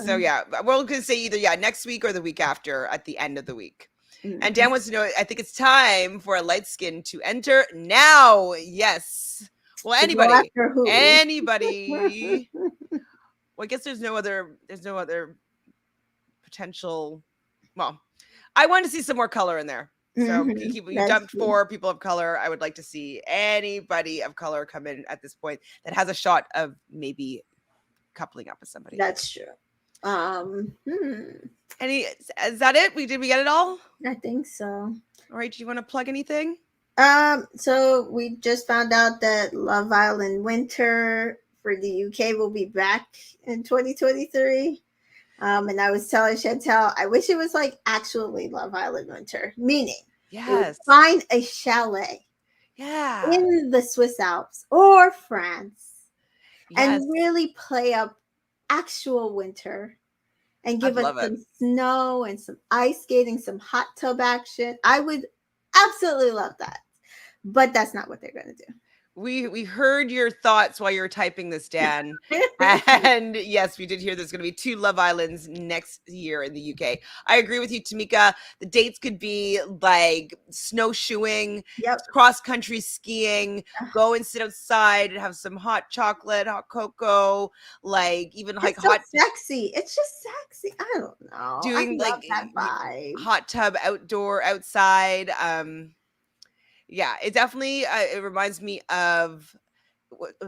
so Uh, yeah, we're going to say either next week or the week after at the end of the week. And mhm. Dan wants to know, I think it's time for a light skin to enter now. Yes. Well, To go anybody. after who? Anybody. Well, I guess there's no other potential. Well, I want to see some more color in there. So you That's dumped true. 4 people of color. I would like to see anybody of color come in at this point that has a shot of maybe coupling up with somebody. That's true. Any is that it? We get it all? I think so. All right, do you want to plug anything? So we just found out that Love Island Winter for the UK will be back in 2023. And I was telling Chantel, I wish it was like actually Love Island Winter, meaning they would Yes. find a chalet Yeah. in the Swiss Alps or France Yes. and really play up actual winter and I'd give us love it. some snow and some ice skating, some hot tub action. I would absolutely love that. But that's not what they're going to We heard your thoughts while you were typing this, Dan. do. And yes, we did hear there's going to be 2 Love Islands next year in the UK. I agree with you, Tamika. The dates could be like snowshoeing, Yep. cross country skiing, go and sit outside and have some hot chocolate, hot cocoa, like even like It's so hot sexy. It's just sexy. I don't know. I doing love like that vibe. hot tub outdoor outside. Yeah, it definitely it reminds me of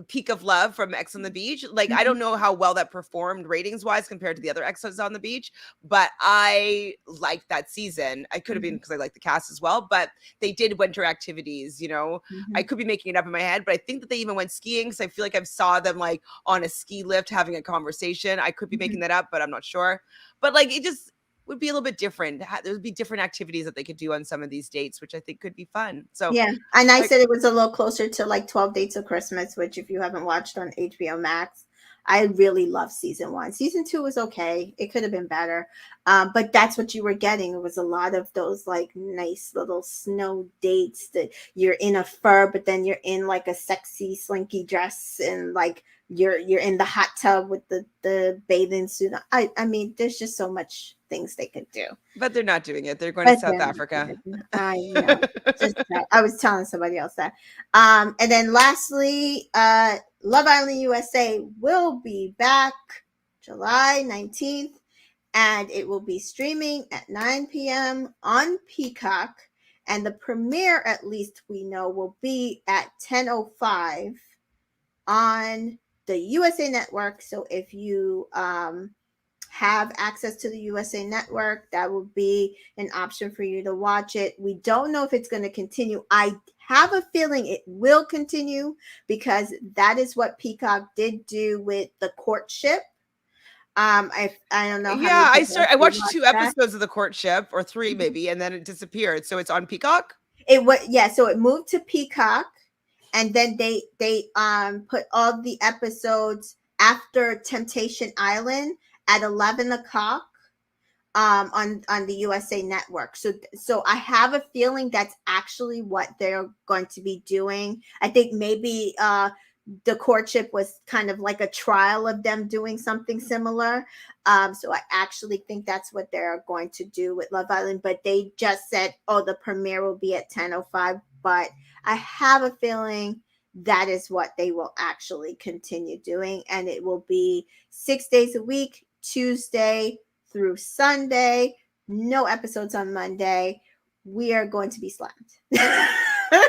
Peak of Love from X on the Beach. Like, I don't Mhm, know how well that performed ratings wise compared to the other X's on the beach, but I liked that season. I could have been mhm, because I like the cast as well, but they did winter activities. I mhm, could be making it up in my head, but I think that they even went skiing. So I feel like I saw them like on a ski lift having a conversation. I could be mhm. making that up, but I'm not sure. But like, it just would be a little bit different. There would be different activities that they could do on some of these dates, which I think could be fun. So, Yeah. And I like, said it was a little closer to like 12 Dates of Christmas, which if you haven't watched on HBO Max, I really love season 1. Season 2 was okay. It could have been better. But that's what you were getting. It was a lot of those like nice little snow dates that you're in a fur, but then you're in like a sexy slinky dress and like you're in the hot tub with the bathing suit. I mean, there's just so much things they could do. but they're not doing it. They're going to But South then Africa. I know. Just that. I was telling somebody else that. And then lastly, Love Island USA will be back July 19th, and it will be streaming at 9 p.m. on Peacock. And the premiere, at least we know, will be at 10:05 on the USA Network. So if you have access to the USA Network, that will be an option for you to watch it. We don't know if it's going to continue. I have a feeling it will continue because that is what Peacock did do with the courtship. I don't know how many Yeah, people I actually watched watched 2 that. episodes of The Courtship, or 3 Mhm. maybe, and then it disappeared. So it's on Peacock? It was yeah, so it moved to Peacock, and then they put all the episodes after Temptation Island at 11 o'clock on the USA Network. So I have a feeling that's actually what they're going to be doing. I think maybe the courtship was kind of like a trial of them doing something similar. So I actually think that's what they're going to do with Love Island. But they just said, oh, the premiere will be at 10:05. But I have a feeling that is what they will actually continue doing, and it will be 6 days a week, Tuesday through Sunday, no episodes on Monday. We are going to be slammed.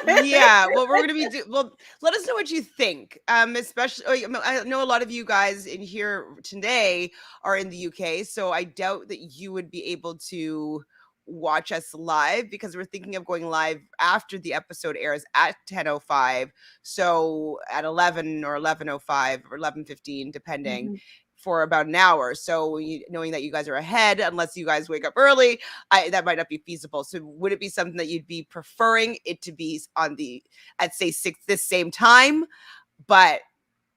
Yeah, well, we're gonna be well, let us know what you think. Especially I know a lot of you guys in here today are in the UK, so I doubt that you would be able to watch us live, because we're thinking of going live after the episode airs at 10:05, so at 11 or 11:05 or 11:15 depending, Mm-hmm. for about an hour. So knowing that you guys are ahead, unless you guys wake up early, that might not be feasible. So would it be something that you'd be preferring it to be on the, at say 6 this same time, but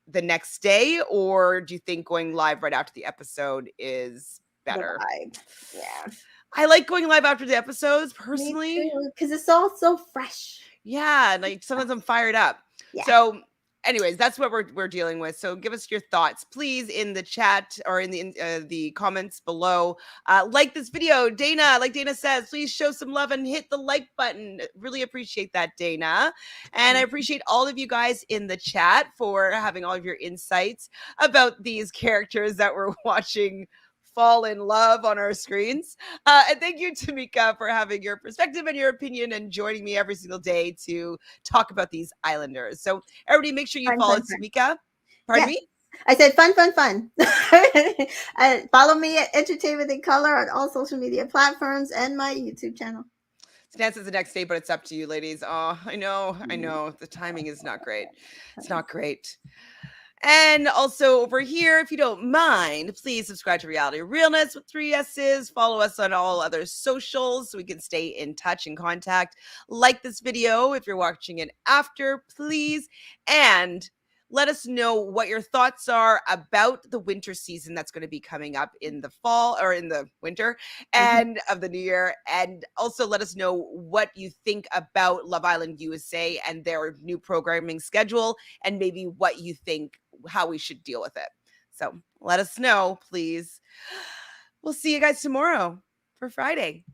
the next day, or do you think going live right after the episode is The better? vibe. Yeah. I like going live after the episodes Me personally. too. Because it's all so fresh. Yeah, like sometimes I'm fired up. Yeah. So, anyways, that's what we're dealing with. So, give us your thoughts, please, in the chat or in the comments below. Like this video, Dana. Like Dana says, please show some love and hit the like button. Really appreciate that, Dana. And I appreciate all of you guys in the chat for having all of your insights about these characters that we're watching fall in love on our screens. And thank you, Tamika, for having your perspective and your opinion and joining me every single day to talk about these Islanders. So, everybody, make sure you Fun, follow fun, fun. Tamika. Pardon Yes. me? I said fun, fun, fun. Follow me at Entertainment in Color on all social media platforms and my YouTube channel. Dance is the next day, but it's up to you, ladies. Oh, I know. The timing is not great. It's not great. And also over here, if you don't mind, please subscribe to Reality Realness with 3 S's. Follow us on all other socials so we can stay in touch and contact. Like this video if you're watching it after, please. And let us know what your thoughts are about the winter season that's going to be coming up in the fall or in the winter and of the new year. And also let us know what you think about Love Island USA and their new programming schedule, and maybe what you think, how we should deal with it. So let us know, please. We'll see you guys tomorrow for Friday.